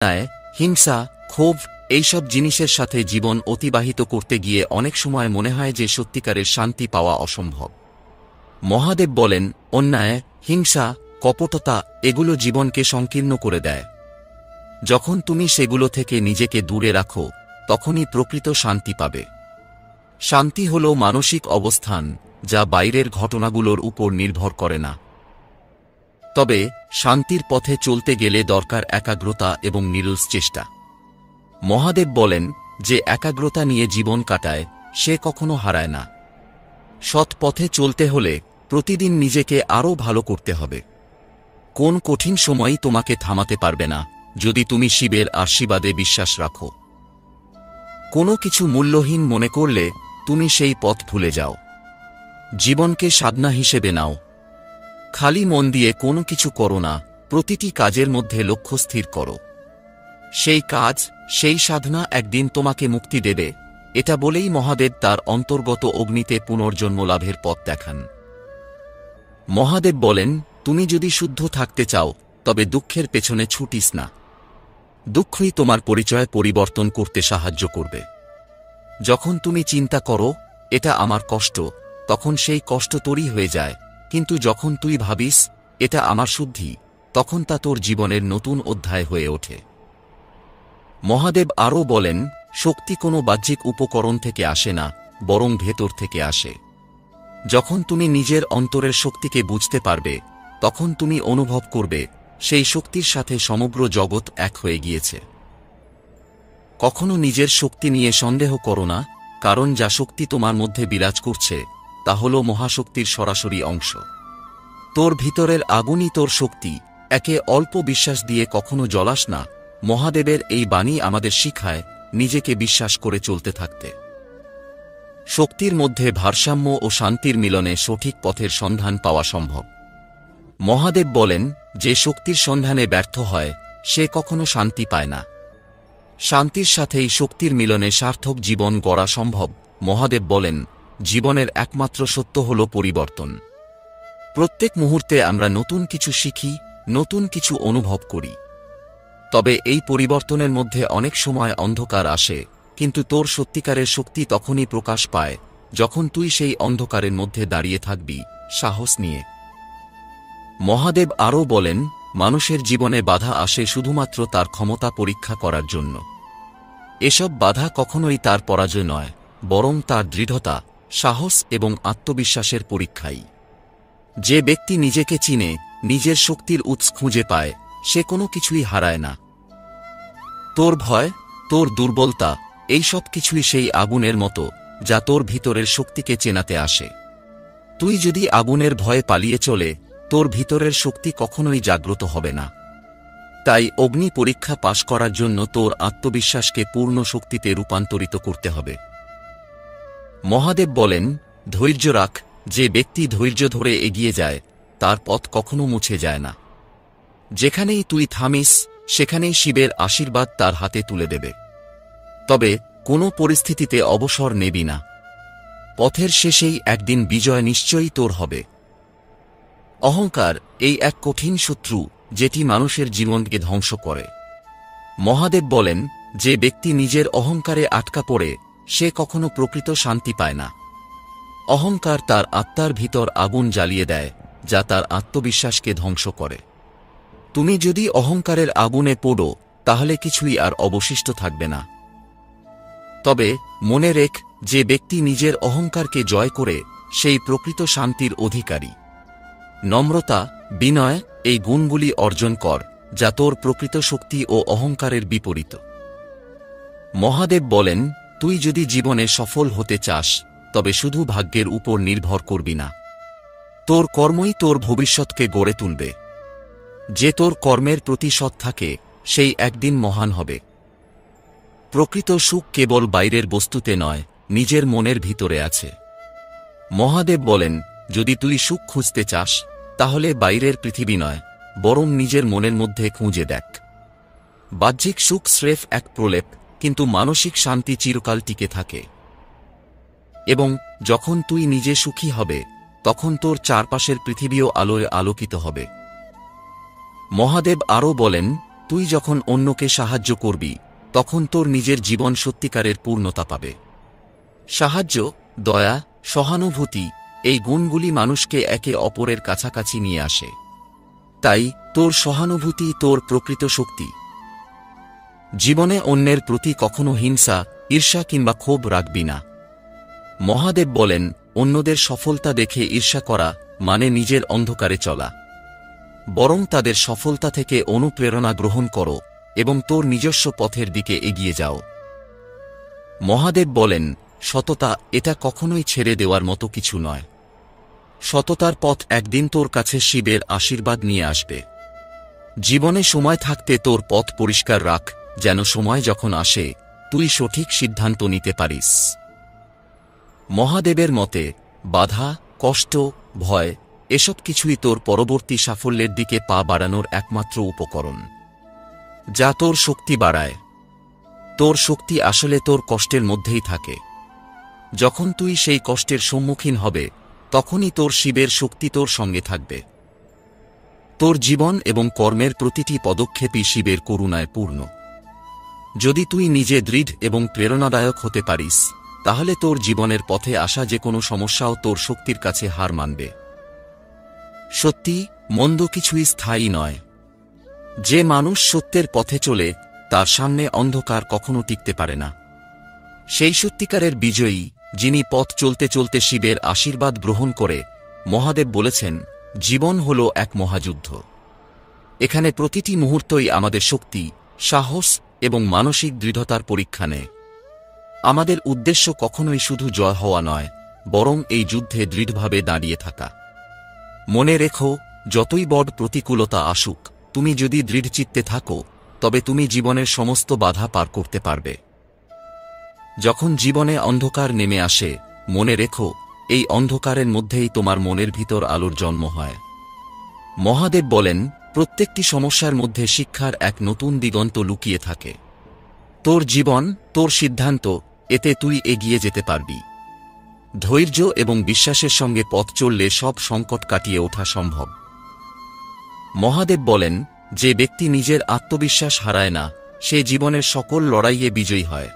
অন্যায়, হিংসা, ক্ষোভ এইসব জিনিসের সাথে জীবন অতিবাহিত করতে গিয়ে অনেক সময় মনে হয় যে সত্যিকারের শান্তি পাওয়া অসম্ভব। মহাদেব বলেন, অন্যায়, হিংসা, কপটতা এগুলো জীবনকে সংকীর্ণ করে দেয়। যখন তুমি সেগুলো থেকে নিজেকে দূরে রাখো তখনই প্রকৃত শান্তি পাবে। শান্তি হল মানসিক অবস্থান যা বাইরের ঘটনাগুলোর উপর নির্ভর করে না। তবে শান্তির পথে চলতে গেলে দরকার একাগ্রতা এবং নিরলস চেষ্টা। মহাদেব বলেন, যে একাগ্রতা নিয়ে জীবন কাটায় সে কখনো হারায় না। সৎ পথে চলতে হলে প্রতিদিন নিজেকে আরও ভালো করতে হবে। কোন কঠিন সময়ই তোমাকে থামাতে পারবে না যদি তুমি শিবের আশীর্বাদে বিশ্বাস রাখো। কোনো কিছু মূল্যহীন মনে করলে তুমি সেই পথ ভুলে যাও। জীবনকে সাধনা হিসেবে নাও। খালি মন দিয়ে কোনো কিছু করো না, প্রতিটি কাজের মধ্যে লক্ষ্য স্থির করো। সেই কাজ, সেই সাধনা একদিন তোমাকে মুক্তি দেবে, এটা বলেই মহাদেব তার অন্তর্গত অগ্নিতে পুনর্জন্ম লাভের পথ দেখান। মহাদেব বলেন, তুমি যদি শুদ্ধ থাকতে চাও তবে দুঃখের পেছনে ছুটিস না। দুঃখই তোমার পরিচয় পরিবর্তন করতে সাহায্য করবে। যখন তুমি চিন্তা করো, এটা আমার কষ্ট, তখন সেই কষ্ট তোরই হয়ে যায়, কিন্তু যখন তুই ভাবিস এটা আমার শুদ্ধি, তখন তা তোর জীবনের নতুন অধ্যায় হয়ে ওঠে। মহাদেব আরও বলেন, শক্তি কোনো বাহ্যিক উপকরণ থেকে আসে না, বরং ভেতর থেকে আসে। যখন তুমি নিজের অন্তরের শক্তিকে বুঝতে পারবে তখন তুমি অনুভব করবে সেই শক্তির সাথে সমগ্র জগৎ এক হয়ে গিয়েছে। কখনো নিজের শক্তি নিয়ে সন্দেহ করো না, কারণ যা শক্তি তোমার মধ্যে বিরাজ করছে তা হল মহাশক্তির সরাসরি অংশ। তোর ভিতরের আগুনই তোর শক্তি, একে অল্প বিশ্বাস দিয়ে কখনো জ্বলাস না। মহাদেবের এই বাণী আমাদের শিখায় নিজেকে বিশ্বাস করে চলতে থাকতে। শক্তির মধ্যে ভারসাম্য ও শান্তির মিলনে সঠিক পথের সন্ধান পাওয়া সম্ভব। মহাদেব বলেন, যে শক্তির সন্ধানে ব্যর্থ হয় সে কখনো শান্তি পায় না। শান্তির সাথেই শক্তির মিলনে সার্থক জীবন গড়া সম্ভব। মহাদেব বলেন, জীবনের একমাত্র সত্য হল পরিবর্তন। প্রত্যেক মুহূর্তে আমরা নতুন কিছু শিখি, নতুন কিছু অনুভব করি। তবে এই পরিবর্তনের মধ্যে অনেক সময় অন্ধকার আসে, কিন্তু তোর সত্যিকারের শক্তি তখনই প্রকাশ পায় যখন তুই সেই অন্ধকারের মধ্যে দাঁড়িয়ে থাকবি সাহস নিয়ে। মহাদেব আরও বলেন, মানুষের জীবনে বাধা আসে শুধুমাত্র তার ক্ষমতা পরীক্ষা করার জন্য। এসব বাধা কখনোই তার পরাজয় নয়, বরং তার দৃঢ়তা, সাহস এবং আত্মবিশ্বাসের পরীক্ষাই। যে ব্যক্তি নিজেকে চিনে, নিজের শক্তির উৎস খুঁজে পায়, সে কোনো কিছুই হারায় না। তোর ভয়, তোর দুর্বলতা এই সব কিছুই সেই আগুনের মতো যা তোর ভিতরের শক্তিকে চেনাতে আসে। তুই যদি আগুনের ভয়ে পালিয়ে চলে, তোর ভিতরের শক্তি কখনোই জাগ্রত হবে না। তাই অগ্নি পরীক্ষা পাশ করার জন্য তোর আত্মবিশ্বাসকে পূর্ণ শক্তিতে রূপান্তরিত করতে হবে। মহাদেব বলেন, ধৈর্য রাখ। যে ব্যক্তি ধৈর্য ধরে এগিয়ে যায় তার পথ কখনো মুছে যায় না। যেখানেই তুই থামিস সেখানেই শিবের আশীর্বাদ তার হাতে তুলে দেবে। তবে কোনো পরিস্থিতিতে অবসর নেবি না। পথের শেষেই একদিন বিজয় নিশ্চয়ই তোর হবে। অহংকার এই এক কঠিন শত্রু যেটি মানুষের জীবনকে ধ্বংস করে। মহাদেব বলেন, যে ব্যক্তি নিজের অহংকারে আটকা পড়ে সে কখনো প্রকৃত শান্তি পায় না। অহংকার তার আত্মার ভিতর আগুন জ্বালিয়ে দেয়, যা তার আত্মবিশ্বাসকে ধ্বংস করে। তুমি যদি অহংকারের আগুনে পোড়ো তাহলে কিছুই আর অবশিষ্ট থাকবে না। তবে মনে রেখ, যে ব্যক্তি নিজের অহংকারকে জয় করে সেই প্রকৃত শান্তির অধিকারী। নম্রতা, বিনয় এই গুণগুলি অর্জন কর, যা তোর প্রকৃত শক্তি ও অহংকারের বিপরীত। মহাদেব বলেন, তুই যদি জীবনে সফল হতে চাস তবে শুধু ভাগ্যের উপর নির্ভর করবি না। তোর কর্মই তোর ভবিষ্যৎকে গড়ে তুলবে। যে তোর কর্মের প্রতি সৎ থাকে সেই একদিন মহান হবে। প্রকৃত সুখ কেবল বাইরের বস্তুতে নয়, নিজের মনের ভিতরে আছে। মহাদেব বলেন, যদি তুই সুখ খুঁজতে চাস তাহলে বাইরের পৃথিবী নয়, বরং নিজের মনের মধ্যে খুঁজে দেখ। বাহ্যিক সুখ স্রেফ এক প্রলেপ, কিন্তু মানসিক শান্তি চিরকাল টিকে থাকে। এবং যখন তুই নিজে সুখী হবে তখন তোর চারপাশের পৃথিবীও আলোয় আলোকিত হবে। মহাদেব আরও বলেন, তুই যখন অন্যকে সাহায্য করবি তখন তোর নিজের জীবন সত্যিকারের পূর্ণতা পাবে। সাহায্য, দয়া, সহানুভূতি এই গুণগুলি মানুষকে একে অপরের কাছাকাছি নিয়ে আসে। তাই তোর সহানুভূতি তোর প্রকৃত শক্তি। জীবনে অন্যের প্রতি কখনো হিংসা, ঈর্ষা কিংবা ক্ষোভ রাখবি না। মহাদেব বলেন, অন্যদের সফলতা দেখে ঈর্ষা করা মানে নিজের অন্ধকারে চলা। বরং তাদের সফলতা থেকে অনুপ্রেরণা গ্রহণ করো এবং তোর নিজস্ব পথের দিকে এগিয়ে যাও। মহাদেব বলেন, সততা এটা কখনোই ছেড়ে দেওয়ার মতো কিছু নয়। সততার পথ একদিন তোর কাছে শিবের আশীর্বাদ নিয়ে আসবে। জীবনে সময় থাকতে তোর পথ পরিষ্কার রাখ, যেন সময় যখন আসে তুই সঠিক সিদ্ধান্ত নিতে পারিস। মহাদেবের মতে বাধা, কষ্ট, ভয় এসব কিছুই তোর পরবর্তী সাফল্যের দিকে পা বাড়ানোর একমাত্র উপকরণ, যা তোর শক্তি বাড়ায়। তোর শক্তি আসলে তোর কষ্টের মধ্যেই থাকে। যখন তুই সেই কষ্টের সম্মুখীন হবে তখনই তোর শিবের শক্তি তোর সঙ্গে থাকবে। তোর জীবন এবং কর্মের প্রতিটি পদক্ষেপই শিবের করুণায় পূর্ণ। যদি তুই নিজে দৃঢ় এবং প্রেরণাদায়ক হতে পারিস তাহলে তোর জীবনের পথে আসা যে কোনো সমস্যাও তোর শক্তির কাছে হার মানবে। সত্যি, মন্দ কিছুই স্থায়ী নয়। যে মানুষ সত্যের পথে চলে তার সামনে অন্ধকার কখনো টিকতে পারে না। সেই সত্যিকারের বিজয়ী যিনি পথ চলতে চলতে শিবের আশীর্বাদ গ্রহণ করে। মহাদেব বলেছেন, জীবন হল এক মহাযুদ্ধ। এখানে প্রতিটি মুহূর্তই আমাদের শক্তি, সাহস এবং মানসিক দৃঢ়তার পরীক্ষা নেয়। আমাদের উদ্দেশ্য কখনোই শুধু জয় হওয়া নয়, বরং এই যুদ্ধে দৃঢ়ভাবে দাঁড়িয়ে থাকা। মনে রেখো, যতই বড় প্রতিকূলতা আসুক, তুমি যদি দৃঢ়চিত্তে থাকো তবে তুমি জীবনের সমস্ত বাধা পার করতে পারবে। যখন জীবনে অন্ধকার নেমে আসে, মনে রেখো এই অন্ধকারের মধ্যেই তোমার মনের ভিতর আলোর জন্ম হয়। মহাদেব বলেন, প্রত্যেকটি সমস্যার মধ্যে শিক্ষার এক নতুন দিগন্ত লুকিয়ে থাকে। তোর জীবন, তোর সিদ্ধান্ত, এতে তুই এগিয়ে যেতে পারবি। ধৈর্য এবং বিশ্বাসের সঙ্গে পথ চললে সব সংকট কাটিয়ে ওঠা সম্ভব। মহাদেব বলেন, যে ব্যক্তি নিজের আত্মবিশ্বাস হারায় না সে জীবনের সকল লড়াইয়ে বিজয়ী হয়।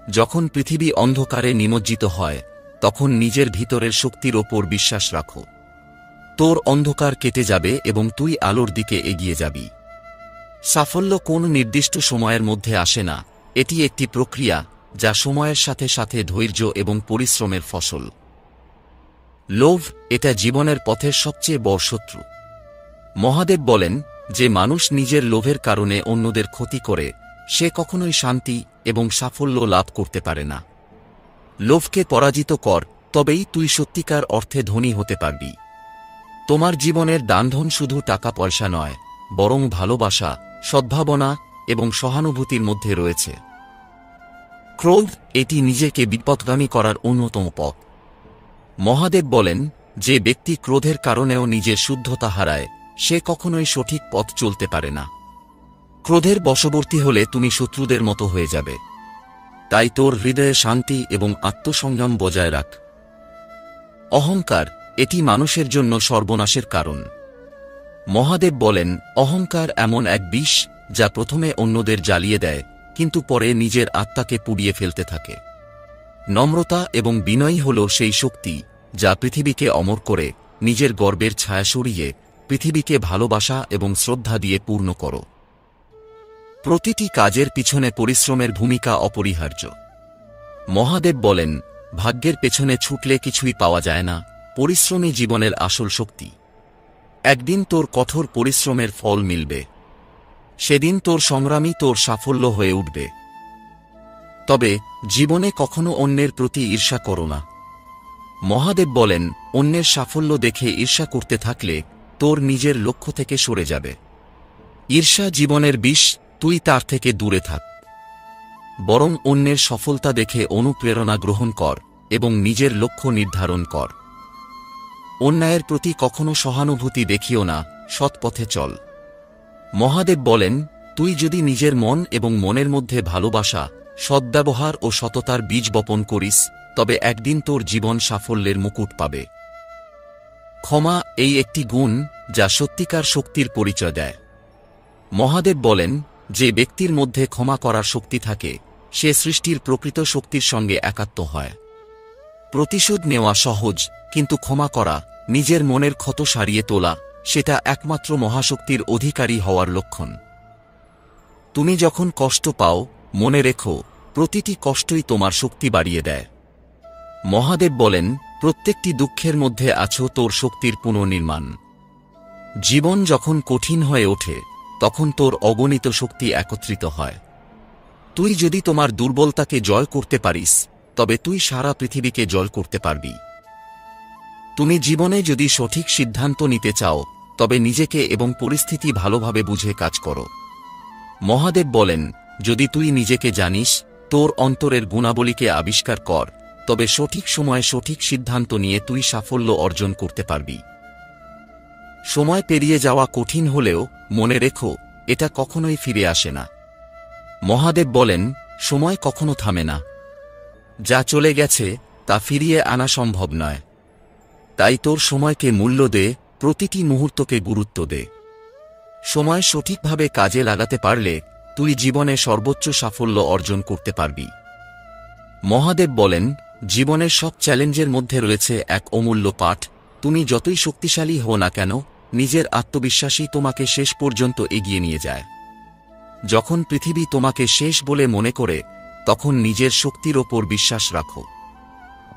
যখন পৃথিবী অন্ধকারে নিমজ্জিত হয় তখন নিজের ভিতরের শক্তির ওপর বিশ্বাস রাখো। তোর অন্ধকার কেটে যাবে এবং তুই আলোর দিকে এগিয়ে যাবি। সাফল্য কোন নির্দিষ্ট সময়ের মধ্যে আসে না, এটি একটি প্রক্রিয়া যা সময়ের সাথে সাথে ধৈর্য এবং পরিশ্রমের ফসল। লোভ এটা জীবনের পথের সবচেয়ে বড় শত্রু। মহাদেব বলেন, যে মানুষ নিজের লোভের কারণে অন্যদের ক্ষতি করে সে কখনোই শান্তি এবং সাফল্য লাভ করতে পারে না। লোভকে পরাজিত কর, তবেই তুই সত্যিকার অর্থে ধনী হতে পারবি। তোমার জীবনের দানধন শুধু টাকা পয়সা নয়, বরং ভালোবাসা, সদ্ভাবনা এবং সহানুভূতির মধ্যে রয়েছে। ক্রোধ এটি নিজেকে বিপথগামী করার অন্যতম পথ। মহাদেব বলেন, যে ব্যক্তি ক্রোধের কারণেও নিজের শুদ্ধতা হারায় সে কখনোই সঠিক পথ চলতে পারে না। ক্রোধের বশবর্তী হলে তুমি শত্রুদের মতো হয়ে যাবে। তাই তোর হৃদয়ে শান্তি এবং আত্মসংযম বজায় রাখ। অহংকার এটি মানুষের জন্য সর্বনাশের কারণ। মহাদেব বলেন, অহংকার এমন এক বিষ যা প্রথমে অন্যদের জ্বালিয়ে দেয় কিন্তু পরে নিজের আত্মাকে পুড়িয়ে ফেলতে থাকে। নম্রতা এবং বিনয়ী হল সেই শক্তি যা পৃথিবীকে অমর করে। নিজের গর্বের ছায়া সরিয়ে পৃথিবীকে ভালোবাসা এবং শ্রদ্ধা দিয়ে পূর্ণ করো। প্রতিটি কাজের পিছনে পরিশ্রমের ভূমিকা অপরিহার্য। মহাদেব বলেন, ভাগ্যের পেছনে ছুটলে কিছুই পাওয়া যায় না, পরিশ্রমই জীবনের আসল শক্তি। একদিন তোর কঠোর পরিশ্রমের ফল মিলবে। সেদিন তোর সংগ্রামই তোর সাফল্য হয়ে উঠবে। তবে জীবনে কখনো অন্যের প্রতি ঈর্ষা করো না। মহাদেব বলেন, অন্যের সাফল্য দেখে ঈর্ষা করতে থাকলে তোর নিজের লক্ষ্য থেকে সরে যাবে। ঈর্ষা জীবনের বিষ, তুই তার থেকে দূরে থাক। বরং অন্যের সফলতা দেখে অনুপ্রেরণা গ্রহণ কর এবং নিজের লক্ষ্য নির্ধারণ কর। অন্যায়ের প্রতি কখনো সহানুভূতি দেখিও না, সৎ পথে চল। মহাদেব বলেন, তুই যদি নিজের মন এবং মনের মধ্যে ভালোবাসা, সদ্ব্যবহার ও সততার বীজ বপন করিস তবে একদিন তোর জীবন সাফল্যের মুকুট পাবে। ক্ষমা এই একটি গুণ যা সত্যিকার শক্তির পরিচয় দেয়। মহাদেব বলেন, যে ব্যক্তির মধ্যে ক্ষমা করার শক্তি থাকে সে সৃষ্টির প্রকৃত শক্তির সঙ্গে একাত্ম হয়। প্রতিশোধ নেওয়া সহজ, কিন্তু ক্ষমা করা, নিজের মনের ক্ষত সারিয়ে তোলা, সেটা একমাত্র মহাশক্তির অধিকারী হওয়ার লক্ষণ। তুমি যখন কষ্ট পাও, মনে রেখো, প্রতিটি কষ্টই তোমার শক্তি বাড়িয়ে দেয়। মহাদেব বলেন, প্রত্যেকটি দুঃখের মধ্যে আছো তোর শক্তির পুনর্নির্মাণ। জীবন যখন কঠিন হয়ে ওঠে তখন তোর অগণিত শক্তি একত্রিত হয়। তুই যদি তোমার দুর্বলতাকে জয় করতে পারিস, তবে তুই সারা পৃথিবীকে জয় করতে পারবি। তুমি জীবনে যদি সঠিক সিদ্ধান্ত নিতে চাও, তবে নিজেকে এবং পরিস্থিতি ভালোভাবে বুঝে কাজ করো। মহাদেব বলেন, যদি তুই নিজেকে জানিস, তোর অন্তরের গুণাবলীকে আবিষ্কার কর, তবে সঠিক সময়ে সঠিক সিদ্ধান্ত নিয়ে তুই সাফল্য অর্জন করতে পারবি। সময় পেরিয়ে যাওয়া কঠিন হলেও মনে রেখো, এটা কখনোই ফিরে আসে না। মহাদেব বলেন, সময় কখনো থামে না। যা চলে গেছে তা ফিরিয়ে আনা সম্ভব নয়। তাই তোর সময়কে মূল্য দে, প্রতিটি মুহূর্তকে গুরুত্ব দে। সময় সঠিকভাবে কাজে লাগাতে পারলে তুই জীবনে সর্বোচ্চ সাফল্য অর্জন করতে পারবি। মহাদেব বলেন, জীবনের সব চ্যালেঞ্জের মধ্যে রয়েছে এক অমূল্য পাঠ। তুমি যতই শক্তিশালী হও না কেন, নিজের আত্মবিশ্বাসই তোমাকে শেষ পর্যন্ত এগিয়ে নিয়ে যায়। যখন পৃথিবী তোমাকে শেষ বলে মনে করে, তখন নিজের শক্তির ওপর বিশ্বাস রাখো।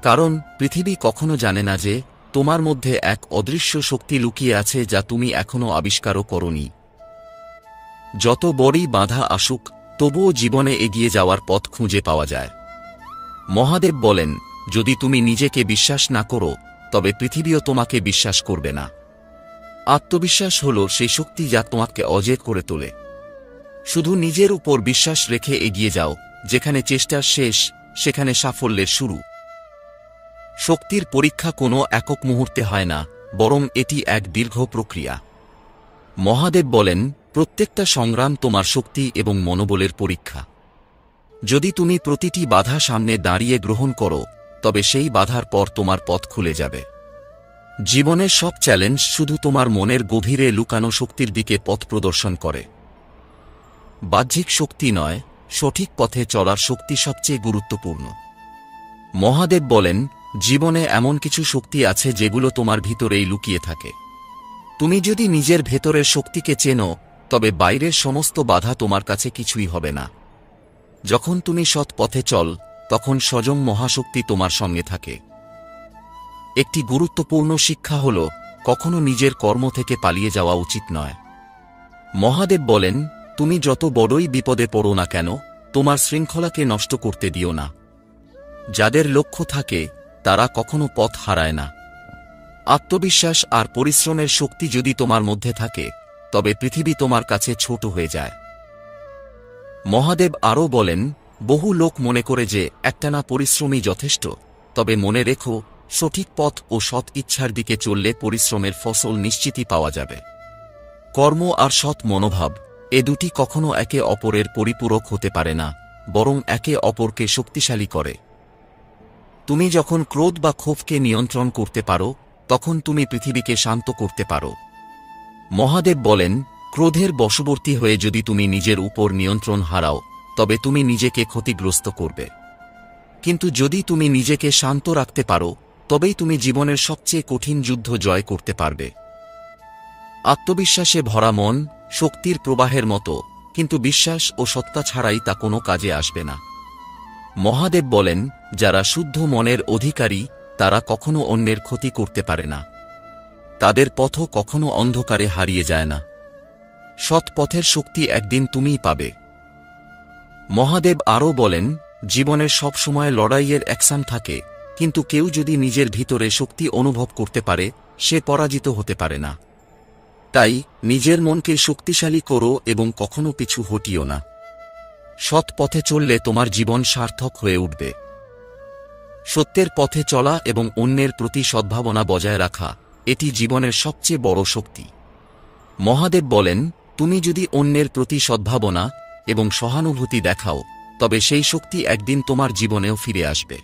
কারণ পৃথিবী কখনো জানে না যে তোমার মধ্যে এক অদৃশ্য শক্তি লুকিয়ে আছে যা তুমি এখনো আবিষ্কারও করোনি। যত বড়ই বাধা আসুক, তবুও জীবনে এগিয়ে যাওয়ার পথ খুঁজে পাওয়া যায়। মহাদেব বলেন, যদি তুমি নিজেকে বিশ্বাস না করো, তবে পৃথিবীও তোমাকে বিশ্বাস করবে না। আত্মবিশ্বাস হল সেই শক্তি যা তোমাকে অজেয় করে তোলে। শুধু নিজের উপর বিশ্বাস রেখে এগিয়ে যাও, যেখানে চেষ্টার শেষ, সেখানে সাফল্যের শুরু। শক্তির পরীক্ষা কোনো একক মুহূর্তে হয় না, বরং এটি এক দীর্ঘ প্রক্রিয়া। মহাদেব বলেন, প্রত্যেকটা সংগ্রাম তোমার শক্তি এবং মনোবলের পরীক্ষা। যদি তুমি প্রতিটি বাধা সামনে দাঁড়িয়ে গ্রহণ করো, তবে সেই বাধার পর তোমার পথ খুলে যাবে। জীবনের সব চ্যালেঞ্জ শুধু তোমার মনের গভীরে লুকানো শক্তির দিকে পথ প্রদর্শন করে। বাহ্যিক শক্তি নয়, সঠিক পথে চলার শক্তি সবচেয়ে গুরুত্বপূর্ণ। মহাদেব বলেন, জীবনে এমন কিছু শক্তি আছে যেগুলো তোমার ভিতরেই লুকিয়ে থাকে। তুমি যদি নিজের ভেতরের শক্তিকে চেনো, তবে বাইরের সমস্ত বাধা তোমার কাছে কিছুই হবে না। যখন তুমি সৎ পথে চল, তখন স্বয়ং মহাশক্তি তোমার সঙ্গে থাকে। একটি গুরুত্বপূর্ণ শিক্ষা হল, কখনো নিজের কর্ম থেকে পালিয়ে যাওয়া উচিত নয়। মহাদেব বলেন, তুমি যত বড়ই বিপদে পড়ো না কেন, তোমার শৃঙ্খলাকে নষ্ট করতে দিও না। যাদের লক্ষ্য থাকে তারা কখনো পথ হারায় না। আত্মবিশ্বাস আর পরিশ্রমের শক্তি যদি তোমার মধ্যে থাকে, তবে পৃথিবী তোমার কাছে ছোট হয়ে যায়। মহাদেব আরও বলেন, বহু লোক মনে করে যে একটানা পরিশ্রমই যথেষ্ট, তবে মনে রেখো, সঠিক পথ ও সৎ ইচ্ছার দিকে চললে পরিশ্রমের ফসল নিশ্চিতই পাওয়া যাবে। কর্ম আর সৎ মনোভাব, এ দুটি কখনো একে অপরের পরিপূরক হতে পারে না, বরং একে অপরকে শক্তিশালী করে। তুমি যখন ক্রোধ বা ক্ষোভকে নিয়ন্ত্রণ করতে পারো, তখন তুমি পৃথিবীকে শান্ত করতে পারো। মহাদেব বলেন, ক্রোধের বশবর্তী হয়ে যদি তুমি নিজের উপর নিয়ন্ত্রণ হারাও, তবে তুমি নিজেকে ক্ষতিগ্রস্ত করবে। কিন্তু যদি তুমি নিজেকে শান্ত রাখতে পারো, তবেই তুমি জীবনের সবচেয়ে কঠিন যুদ্ধ জয় করতে পারবে। আত্মবিশ্বাসে ভরা মন শক্তির প্রবাহের মতো, কিন্তু বিশ্বাস ও সত্তা ছাড়াই তা কোনো কাজে আসবে না। মহাদেব বলেন, যারা শুদ্ধ মনের অধিকারী তারা কখনো অন্যের ক্ষতি করতে পারে না। তাদের পথও কখনো অন্ধকারে হারিয়ে যায় না। সৎ পথের শক্তি একদিন তুমিই পাবে। মহাদেব আরও বলেন, জীবনের সব সময় লড়াইয়ের অ্যাকশন থাকে, কিন্তু কেউ যদি নিজের ভিতরে শক্তি অনুভব করতে পারে, সে পরাজিত হতে পারে না। তাই নিজের মনকে শক্তিশালী করো এবং কখনো পিছু হটিও না। সৎ পথে চললে তোমার জীবন সার্থক হয়ে উঠবে। সত্যের পথে চলা এবং অন্যের প্রতি সদ্ভাবনা বজায় রাখা, এটি জীবনের সবচেয়ে বড় শক্তি। মহাদেব বলেন, তুমি যদি অন্যের প্রতি সদ্ভাবনা এবং সহানুভূতি দেখাও, তবে সেই শক্তি একদিন তোমার জীবনেও ফিরে আসবে।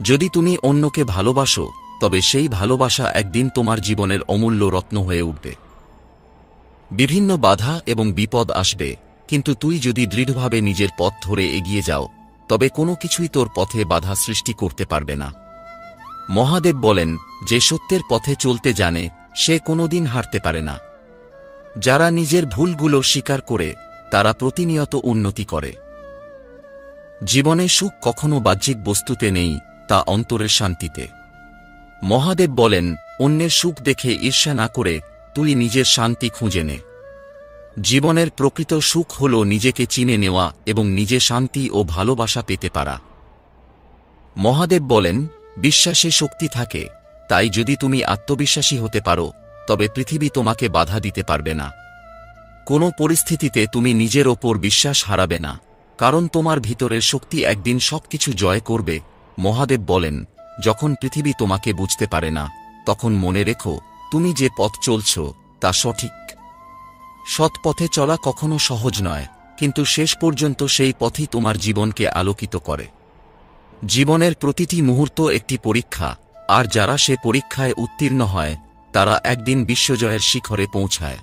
যদি তুমি অন্যকে ভালোবাসো, তবে সেই ভালোবাসা একদিন তোমার জীবনের অমূল্য রত্ন হয়ে উঠবে। বিভিন্ন বাধা এবং বিপদ আসবে, কিন্তু তুই যদি দৃঢ়ভাবে নিজের পথ ধরে এগিয়ে যাও, তবে কোনো কিছুই তোর পথে বাধা সৃষ্টি করতে পারবে না। মহাদেব বলেন, যে সত্যের পথে চলতে জানে সে কোনোদিন হারতে পারে না। যারা নিজের ভুলগুলো স্বীকার করে তারা প্রতিনিয়ত উন্নতি করে। জীবনে সুখ কখনো বাহ্যিক বস্তুতে নেই, তা অন্তরের শান্তিতে। মহাদেব বলেন, অন্যের সুখ দেখে ঈর্ষা না করে তুই নিজের শান্তি খুঁজে নে। জীবনের প্রকৃত সুখ হল নিজেকে চিনে নেওয়া এবং নিজে শান্তি ও ভালোবাসা পেতে পারা। মহাদেব বলেন, বিশ্বাসে শক্তি থাকে, তাই যদি তুমি আত্মবিশ্বাসী হতে পারো তবে পৃথিবী তোমাকে বাধা দিতে পারবে না। কোনো পরিস্থিতিতে তুমি নিজের ওপর বিশ্বাস হারাবে না, কারণ তোমার ভিতরের শক্তি একদিন সবকিছু জয় করবে। মহাদেব বলেন, যখন পৃথিবী তোমাকে বুঝতে পারে না, তখন মনে রেখো তুমি যে পথ চলছ তা সঠিক। সৎ পথে চলা কখনো সহজ নয়, কিন্তু শেষ পর্যন্ত সেই পথই তোমার জীবনকে আলোকিত করে। জীবনের প্রতিটি মুহূর্ত একটি পরীক্ষা, আর যারা সে পরীক্ষায় উত্তীর্ণ হয় তারা একদিন বিশ্বজয়ের শিখরে পৌঁছায়।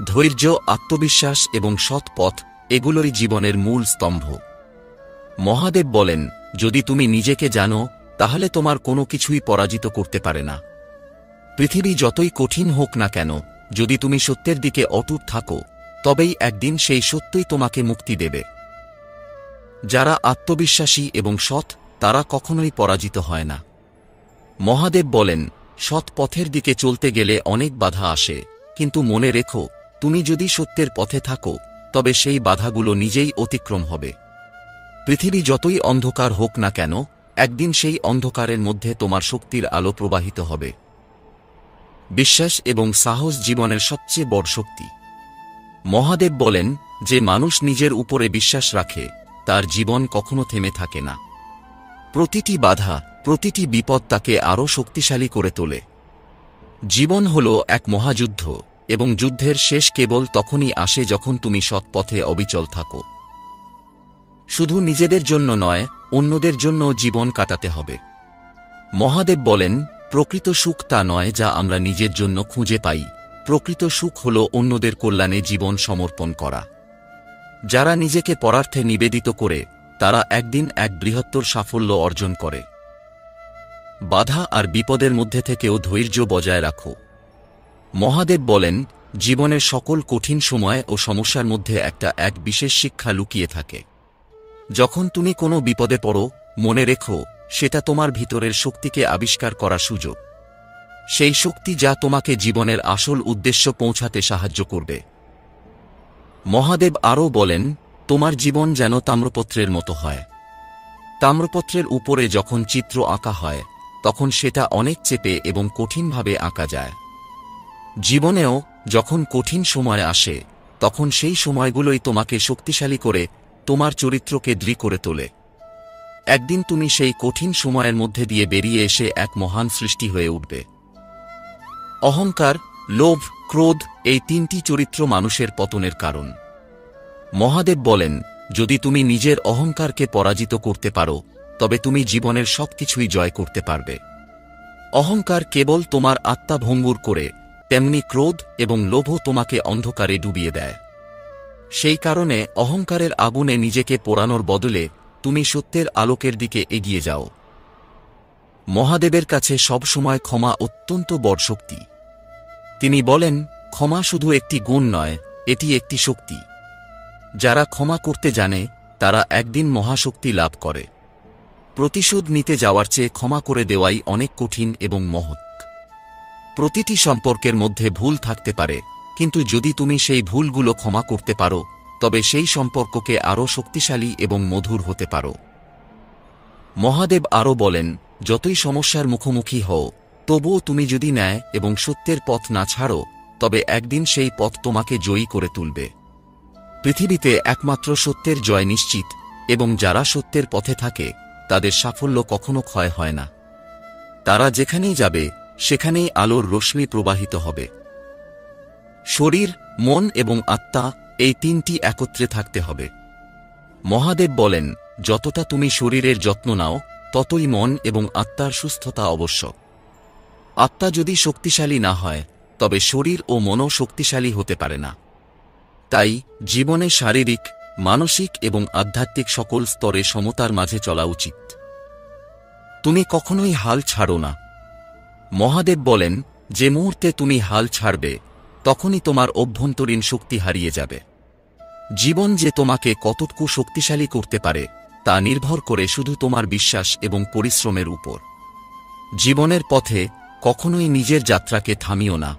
ধৈর্য, আত্মবিশ্বাস এবং সৎ পথ এগুলোই জীবনের মূল স্তম্ভ। মহাদেব বলেন, যদি তুমি নিজেকে জানো তাহলে তোমার কোনো কিছুই পরাজিত করতে পারে না। পৃথিবী যতই কঠিন হোক না কেন, যদি তুমি সত্যের দিকে অটুট থাকো তবেই একদিন সেই সত্যই তোমাকে মুক্তি দেবে। যারা আত্মবিশ্বাসী এবং সৎ তারা কখনোই পরাজিত হয় না। মহাদেব বলেন, সৎ পথের দিকে চলতে গেলে অনেক বাধা আসে, কিন্তু মনে রেখো তুমি যদি সত্যের পথে থাকো তবে সেই বাধাগুলো নিজেই অতিক্রম হবে। পৃথিবী যতই অন্ধকার হোক না কেন, একদিন সেই অন্ধকারের মধ্যে তোমার শক্তির আলো প্রবাহিত হবে। বিশ্বাস এবং সাহস জীবনের সবচেয়ে বড় শক্তি। মহাদেব বলেন, যে মানুষ নিজের উপরে বিশ্বাস রাখে তার জীবন কখনো থেমে থাকে না। প্রতিটি বাধা, প্রতিটি বিপদ তাকে আরও শক্তিশালী করে তোলে। জীবন হল এক মহাযুদ্ধ, এবং যুদ্ধের শেষ কেবল তখনই আসে যখন তুমি সৎ পথে অবিচল থাকো। শুধু নিজেদের জন্য নয়, অন্যদের জন্য জীবন কাটাতে হবে। মহাদেব বলেন, প্রকৃত সুখ তা নয় যা আমরা নিজের জন্য খুঁজে পাই, প্রকৃত সুখ হল অন্যদের কল্যাণে জীবন সমর্পণ করা। যারা নিজেকে পরার্থে নিবেদিত করে তারা একদিন এক বৃহত্তর সাফল্য অর্জন করে। বাধা আর বিপদের মধ্যে থেকেও ধৈর্য বজায় রাখো। মহাদেব বলেন, জীবনের সকল কঠিন সময় ও সমস্যার মধ্যে এক বিশেষ শিক্ষা লুকিয়ে থাকে। যখন তুমি কোনো বিপদে পড়ো, মনে রেখো সেটা তোমার ভিতরের শক্তিকে আবিষ্কার করার সুযোগ। সেই শক্তি যা তোমাকে জীবনের আসল উদ্দেশ্য পৌঁছাতে সাহায্য করবে। মহাদেব আরও বলেন, তোমার জীবন যেন তাম্রপত্রের মতো হয়। তাম্রপত্রের উপরে যখন চিত্র আঁকা হয় তখন সেটা অনেক চেপে এবং কঠিনভাবে আঁকা যায়। জীবনেও যখন কঠিন সময় আসে তখন সেই সময়গুলোই তোমাকে শক্তিশালী করে তোমার চরিত্রকে দৃঢ় করে তোলে। একদিন তুমি সেই কঠিন সময়ের মধ্যে দিয়ে বেরিয়ে এসে এক মহান সৃষ্টি হয়ে উঠবে। অহংকার, লোভ, ক্রোধ এই তিনটি চরিত্র মানুষের পতনের কারণ। মহাদেব বলেন, যদি তুমি নিজের অহংকারকে পরাজিত করতে পারো তবে তুমি জীবনের সবকিছুই জয় করতে পারবে। অহংকার কেবল তোমার আত্মা ভঙ্গুর করে, তেমনি ক্রোধ এবং লোভও তোমাকে অন্ধকারে ডুবিয়ে দেয়। সেই কারণে অহংকারের আগুনে নিজেকে পোড়ানোর বদলে তুমি সত্যের আলোকের দিকে এগিয়ে যাও। মহাদেবের কাছে সবসময় ক্ষমা অত্যন্ত বড় শক্তি। তিনি বলেন, ক্ষমা শুধু একটি গুণ নয়, এটি একটি শক্তি। যারা ক্ষমা করতে জানে তারা একদিন মহাশক্তি লাভ করে। প্রতিশোধ নিতে যাওয়ার চেয়ে ক্ষমা করে দেওয়াই অনেক কঠিন এবং মহৎ। প্রতিটি সম্পর্কের মধ্যে ভুল থাকতে পারে, কিন্তু যদি তুমি সেই ভুলগুলো ক্ষমা করতে পারো তবে সেই সম্পর্ককে আরও শক্তিশালী এবং মধুর হতে পারো। মহাদেব আরও বলেন, যতই সমস্যার মুখোমুখি হও তবুও তুমি যদি ন্যায় এবং সত্যের পথ না ছাড়ো তবে একদিন সেই পথ তোমাকে জয়ী করে তুলবে। পৃথিবীতে একমাত্র সত্যের জয় নিশ্চিত, এবং যারা সত্যের পথে থাকে তাদের সাফল্য কখনো ক্ষয় হয় না। তারা যেখানেই যাবে সেখানেই আলোর রশ্মি প্রবাহিত হবে। শরীর, মন এবং আত্মা এই তিনটি একত্রে থাকতে হবে। মহাদেব বলেন, যতটা তুমি শরীরের যত্ন নাও ততই মন এবং আত্মার সুস্থতা আবশ্যক। আত্মা যদি শক্তিশালী না হয় তবে শরীর ও মনও শক্তিশালী হতে পারে না। তাই জীবনে শারীরিক, মানসিক এবং আধ্যাত্মিক সকল স্তরে সমতার মাঝে চলা উচিত। তুমি কখনোই হাল ছাড়ো না। মহাদেব বলেন, যে মুহূর্তে তুমি হাল ছাড়বে তখনই তোমার অভ্যন্তরীণ শক্তি হারিয়ে যাবে। জীবন যে তোমাকে কতটুকু শক্তিশালী করতে পারে তা নির্ভর করে শুধু তোমার বিশ্বাস এবং পরিশ্রমের উপর। জীবনের পথে কখনোই নিজের যাত্রাকে থামিও না।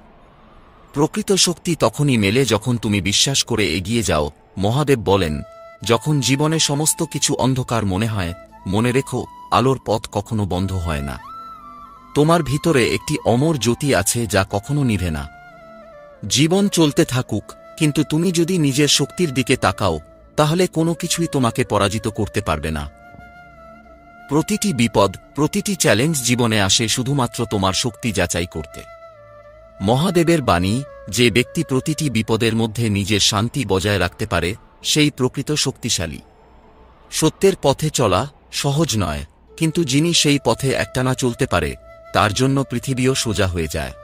প্রকৃত শক্তি তখনই মেলে যখন তুমি বিশ্বাস করে এগিয়ে যাও। মহাদেব বলেন, যখন জীবনে সমস্ত কিছু অন্ধকার মনে হয়, মনে রেখো, আলোর পথ কখনো বন্ধ হয় না। তোমার ভিতরে একটি অমর জ্যোতি আছে যা কখনো নিভে না। জীবন চলতে থাকুক, কিন্তু তুমি যদি নিজের শক্তির দিকে তাকাও তাহলে কোনো কিছুই তোমাকে পরাজিত করতে পারবে না। প্রতিটি বিপদ, প্রতিটি চ্যালেঞ্জ জীবনে আসে শুধুমাত্র তোমার শক্তি যাচাই করতে। মহাদেবের বাণী, যে ব্যক্তি প্রতিটি বিপদের মধ্যে নিজের শান্তি বজায় রাখতে পারে সেই প্রকৃত শক্তিশালী। সত্যের পথে চলা সহজ নয়, কিন্তু যিনি সেই পথে একটানা চলতে পারে তার জন্য পৃথিবীও সোজা হয়ে যায়।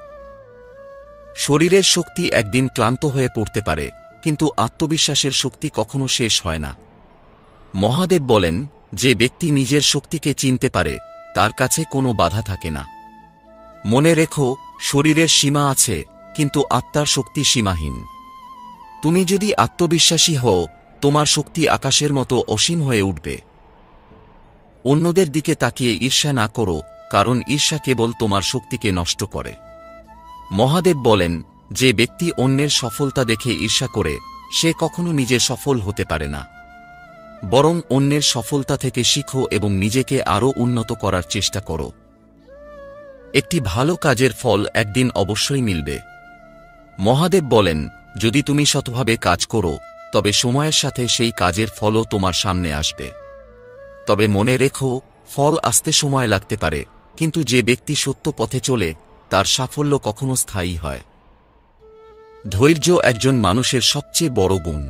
শরীরের শক্তি একদিন ক্লান্ত হয়ে পড়তে পারে, কিন্তু আত্মবিশ্বাসের শক্তি কখনো শেষ হয় না। মহাদেব বলেন, যে ব্যক্তি নিজের শক্তিকে চিনতে পারে তার কাছে কোনো বাধা থাকে না। মনে রেখো, শরীরের সীমা আছে, কিন্তু আত্মার শক্তি সীমাহীন। তুমি যদি আত্মবিশ্বাসী হও, তোমার শক্তি আকাশের মতো অসীম হয়ে উঠবে। অন্যদের দিকে তাকিয়ে ঈর্ষা না করো, কারণ ঈর্ষা কেবল তোমার শক্তিকে নষ্ট করে। মহাদেব বলেন, যে ব্যক্তি অন্যের সফলতা দেখে ঈর্ষা করে সে কখনো নিজে সফল হতে পারে না। বরং অন্যের সফলতা থেকে শিখো এবং নিজেকে আরও উন্নত করার চেষ্টা করো। একটি ভালো কাজের ফল একদিন অবশ্যই মিলবে। মহাদেব বলেন, যদি তুমি সৎভাবে কাজ করো তবে সময়ের সাথে সেই কাজের ফলও তোমার সামনে আসবে। তবে মনে রেখো, ফল আসতে সময় লাগতে পারে, কিন্তু যে ব্যক্তি সত্য পথে চলে তার সাফল্য কখনো স্থায়ী হয়। ধৈর্য একজন মানুষের সবচেয়ে বড় গুণ।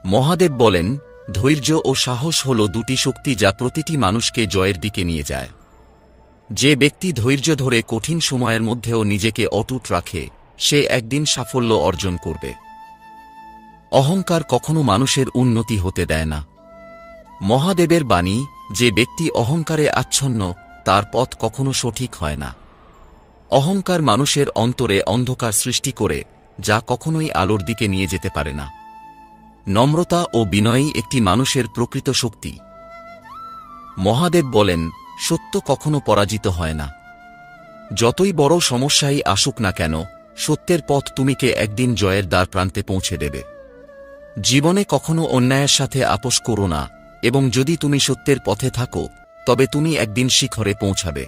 মহাদেব বলেন, ধৈর্য ও সাহস হল দুটি শক্তি যা প্রতিটি মানুষকে জয়ের দিকে নিয়ে যায়। যে ব্যক্তি ধৈর্য ধরে কঠিন সময়ের মধ্যেও নিজেকে অটুট রাখে সে একদিন সাফল্য অর্জন করবে। অহংকার কখনো মানুষের উন্নতি হতে দেয় না। মহাদেবের বাণী, যে ব্যক্তি অহংকারে আচ্ছন্ন তার পথ কখনো সঠিক হয় না। অহংকার মানুষের অন্তরে অন্ধকার সৃষ্টি করে, যা কখনোই আলোর দিকে নিয়ে যেতে পারে না। নম্রতা ও বিনয়ই একটি মানুষের প্রকৃত শক্তি। মহাদেব বলেন, সত্য কখনো পরাজিত হয় না। যতই বড় সমস্যাই আসুক না কেন, সত্যের পথ তুমিকে একদিন জয়ের দ্বার প্রান্তে পৌঁছে দেবে। জীবনে কখনো অন্যায়ের সাথে আপোষ করো না, এবং যদি তুমি সত্যের পথে থাকো তবে তুমি একদিন শিখরে পৌঁছাবে।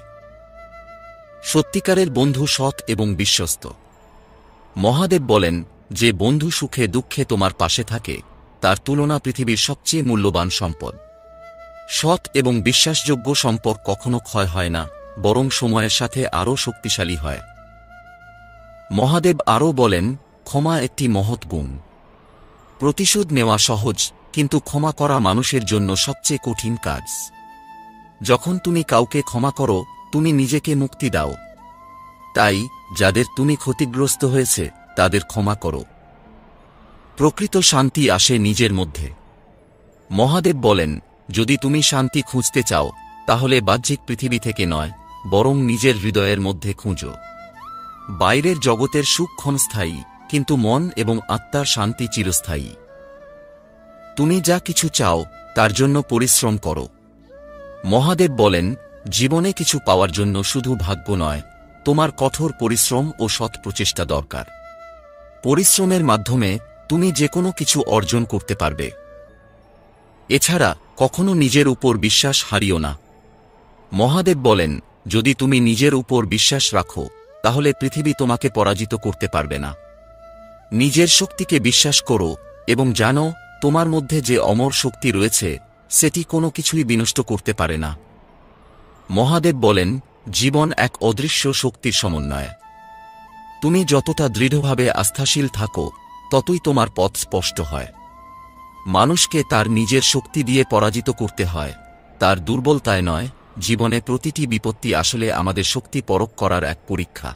সত্যিকারের বন্ধু সৎ এবং বিশ্বস্ত। মহাদেব বলেন, যে বন্ধু সুখে দুঃখে তোমার পাশে থাকে তার তুলনা পৃথিবীর সবচেয়ে মূল্যবান সম্পদ। সৎ এবং বিশ্বাসযোগ্য সম্পর্ক কখনো ক্ষয় হয় না, বরং সময়ের সাথে আরও শক্তিশালী হয়। মহাদেব আরও বলেন, ক্ষমা একটি মহৎ গুণ। প্রতিশোধ নেওয়া সহজ, কিন্তু ক্ষমা করা মানুষের জন্য সবচেয়ে কঠিন কাজ। যখন তুমি কাউকে ক্ষমা করো তুমি নিজেকে মুক্তি দাও। তাই যাদের তুমি ক্ষতিগ্রস্ত হয়েছে তাদের ক্ষমা করো। প্রকৃত শান্তি আসে নিজের মধ্যে। মহাদেব বলেন, যদি তুমি শান্তি খুঁজতে চাও তাহলে বাহ্যিক পৃথিবী থেকে নয়, বরং নিজের হৃদয়ের মধ্যে খুঁজো। বাইরের জগতের সুখ ক্ষণস্থায়ী, কিন্তু মন এবং আত্মার শান্তি চিরস্থায়ী। তুমি যা কিছু চাও তার জন্য পরিশ্রম করো। মহাদেব বলেন, জীবনে কিছু পাওয়ার জন্য শুধু ভাগ্য নয়, তোমার কঠোর পরিশ্রম ও সৎ প্রচেষ্টা দরকার। পরিশ্রমের মাধ্যমে তুমি যে কোনো কিছু অর্জন করতে পারবে। এছাড়া কখনো নিজের উপর বিশ্বাস হারিও না। মহাদেব বলেন, যদি তুমি নিজের উপর বিশ্বাস রাখো তাহলে পৃথিবী তোমাকে পরাজিত করতে পারবে না। নিজের শক্তিকে বিশ্বাস করো এবং জানো তোমার মধ্যে যে অমর শক্তি রয়েছে সেটি কোনো কিছুই বিনষ্ট করতে পারে না। মহাদেব বলেন, জীবন এক অদৃশ্য শক্তির সমন্বয়। তুমি যতটা দৃঢ়ভাবে আস্থাশীল থাকো ততই তোমার পথ স্পষ্ট হয়। মানুষকে তার নিজের শক্তি দিয়ে পরাজিত করতে হয়, তার দুর্বলতায় নয়। জীবনে প্রতিটি বিপত্তি আসলে আমাদের শক্তি পরখ করার এক পরীক্ষা।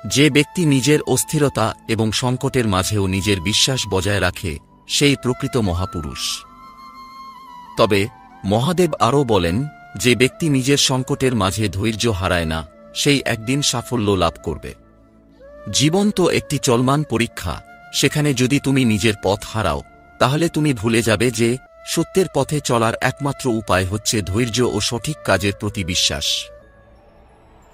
যে ব্যক্তি নিজের অস্থিরতা এবং সংকটের মাঝেও নিজের বিশ্বাস বজায় রাখে সেই প্রকৃত মহাপুরুষ। তবে মহাদেব আরও বলেন, যে ব্যক্তি নিজের সংকটের মাঝে ধৈর্য হারায় না সেই একদিন সাফল্য লাভ করবে। জীবন তো একটি চলমান পরীক্ষা, সেখানে যদি তুমি নিজের পথ হারাও তাহলে তুমি ভুলে যাবে যে সত্যের পথে চলার একমাত্র উপায় হচ্ছে ধৈর্য ও সঠিক কাজের প্রতি বিশ্বাস।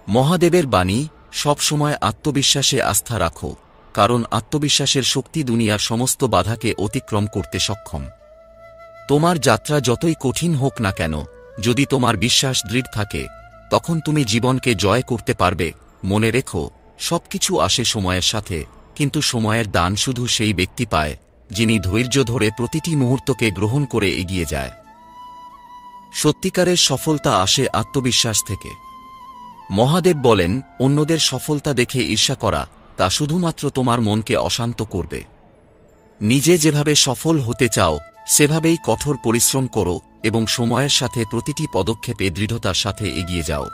মহাদেবের বাণী, সবসময় আত্মবিশ্বাসে আস্থা রাখো, কারণ আত্মবিশ্বাসের শক্তি দুনিয়ার সমস্ত বাধাকে অতিক্রম করতে সক্ষম। তোমার যাত্রা যতই কঠিন হোক না কেন, যদি তোমার বিশ্বাস দৃঢ় থাকে তখন তুমি জীবনকে জয় করতে পারবে। মনে রেখো, সবকিছু আসে সময়ের সাথে, কিন্তু সময়ের দান শুধু সেই ব্যক্তি পায় যিনি ধৈর্য ধরে প্রতিটি মুহূর্তকে গ্রহণ করে এগিয়ে যায়। সত্যিকারের সফলতা আসে আত্মবিশ্বাস থেকে। মহাদেব বলেন, অন্যদের সফলতা দেখে ঈর্ষা করা তা শুধুমাত্র তোমার মনকে অশান্ত করবে। নিজে যেভাবে সফল হতে চাও সেভাবেই কঠোর পরিশ্রম করো এবং সময়ের সাথে প্রতিটি পদক্ষেপে দৃঢ়তার সাথে এগিয়ে যাও।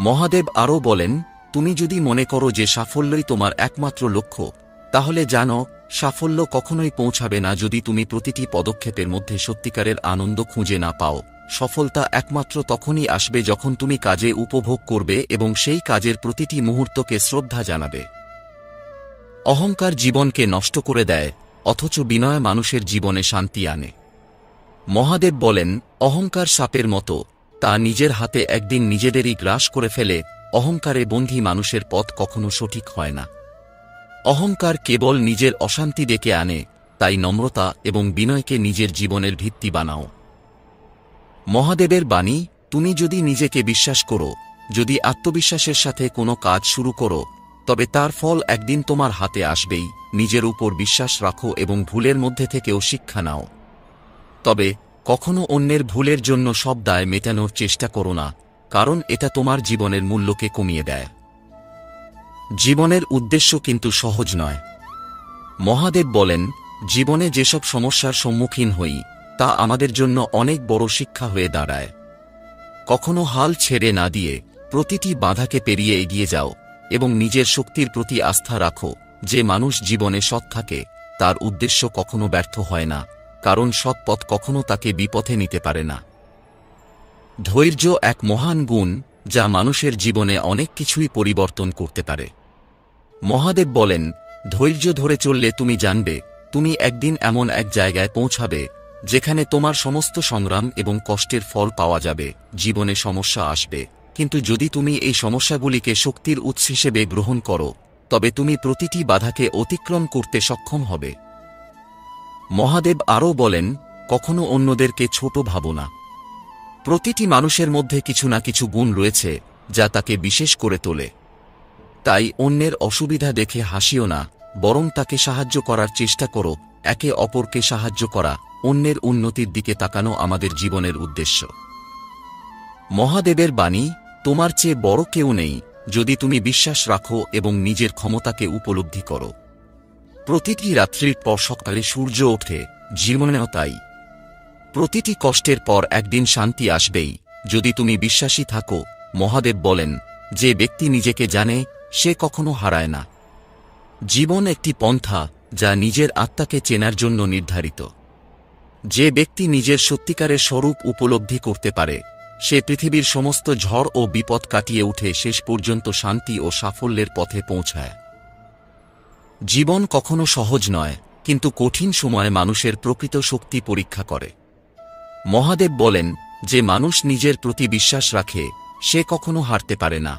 মহাদেব আরও বলেন, তুমি যদি মনে করো যে সাফল্যই তোমার একমাত্র লক্ষ্য, তাহলে জানো সাফল্য কখনোই পৌঁছাবে না যদি তুমি প্রতিটি পদক্ষেপের মধ্যে সত্যিকারের আনন্দ খুঁজে না পাও। সফলতা একমাত্র তখনই আসবে যখন তুমি কাজে উপভোগ করবে এবং সেই কাজের প্রতিটি মুহূর্তকে শ্রদ্ধা জানাবে। অহংকার জীবনকে নষ্ট করে দেয়, অথচ বিনয় মানুষের জীবনে শান্তি আনে। মহাদেব বলেন, অহংকার সাপের মতো, তা নিজের হাতে একদিন নিজেদেরই গ্রাস করে ফেলে। অহংকারে বন্দী মানুষের পথ কখনো সঠিক হয় না। অহংকার কেবল নিজের অশান্তি ডেকে আনে, তাই নম্রতা এবং বিনয়কে নিজের জীবনের ভিত্তি বানাও। মহাদেবের বাণী, তুমি যদি নিজেকে বিশ্বাস করো, যদি আত্মবিশ্বাসের সাথে কোনো কাজ শুরু করো, তবে তার ফল একদিন তোমার হাতে আসবেই। নিজের উপর বিশ্বাস রাখো এবং ভুলের মধ্যে থেকেও শিক্ষা নাও। তবে কখনো অন্যের ভুলের জন্য সব দায় মেটানোর চেষ্টা করো না, কারণ এটা তোমার জীবনের মূল্যকে কমিয়ে দেয়। জীবনের উদ্দেশ্য কিন্তু সহজ নয়। মহাদেব বলেন, জীবনে যেসব সমস্যার সম্মুখীন হই তা আমাদের জন্য অনেক বড় শিক্ষা হয়ে দাঁড়ায়। কখনো হাল ছেড়ে না দিয়ে প্রতিটি বাধাকে পেরিয়ে এগিয়ে যাও এবং নিজের শক্তির প্রতি আস্থা রাখো। যে মানুষ জীবনে সৎ থাকে তার উদ্দেশ্য কখনো ব্যর্থ হয় না, কারণ সৎ পথ কখনো তাকে বিপথে নিতে পারে না। ধৈর্য এক মহান গুণ যা মানুষের জীবনে অনেক কিছুই পরিবর্তন করতে পারে। মহাদেব বলেন, ধৈর্য ধরে চললে তুমি জানবে তুমি একদিন এমন এক জায়গায় পৌঁছাবে যেখানে তোমার সমস্ত সংগ্রাম এবং কষ্টের ফল পাওয়া যাবে। জীবনে সমস্যা আসবে, কিন্তু যদি তুমি এই সমস্যাগুলিকে শক্তির উৎস হিসেবে গ্রহণ করো তবে তুমি প্রতিটি বাধাকে অতিক্রম করতে সক্ষম হবে। মহাদেব আরও বলেন, কখনো অন্যদেরকে ছোট ভাবো না। প্রতিটি মানুষের মধ্যে কিছু না কিছু গুণ রয়েছে যা তাকে বিশেষ করে তোলে। তাই অন্যের অসুবিধা দেখে হাসিও না, বরং তাকে সাহায্য করার চেষ্টা করো। একে অপরকে সাহায্য করা, অন্যের উন্নতির দিকে তাকানো আমাদের জীবনের উদ্দেশ্য। মহাদেবের বাণী, তোমার চেয়ে বড় কেউ নেই যদি তুমি বিশ্বাস রাখো এবং নিজের ক্ষমতাকে উপলব্ধি করো। প্রতিটি রাত্রির পর সকালে সূর্য ওঠে, জীবনেও তাই। প্রতিটি কষ্টের পর একদিন শান্তি আসবেই যদি তুমি বিশ্বাসী থাকো। মহাদেব বলেন, যে ব্যক্তি নিজেকে জানে সে কখনো হারায় না। জীবন একটি পন্থা যা নিজের আত্মাকে চেনার জন্য নির্ধারিত। যে ব্যক্তি নিজের সত্যিকারের স্বরূপ উপলব্ধি করতে পারে সে পৃথিবীর সমস্ত ঝড় ও বিপদ কাটিয়ে উঠে শেষ পর্যন্ত শান্তি ও সাফল্যের পথে পৌঁছায়। জীবন কখনো সহজ নয়, কিন্তু কঠিন সময়ে মানুষের প্রকৃত শক্তি পরীক্ষা করে। মহাদেব বলেন, যে মানুষ নিজের প্রতি বিশ্বাস রাখে সে কখনো হারতে পারে না।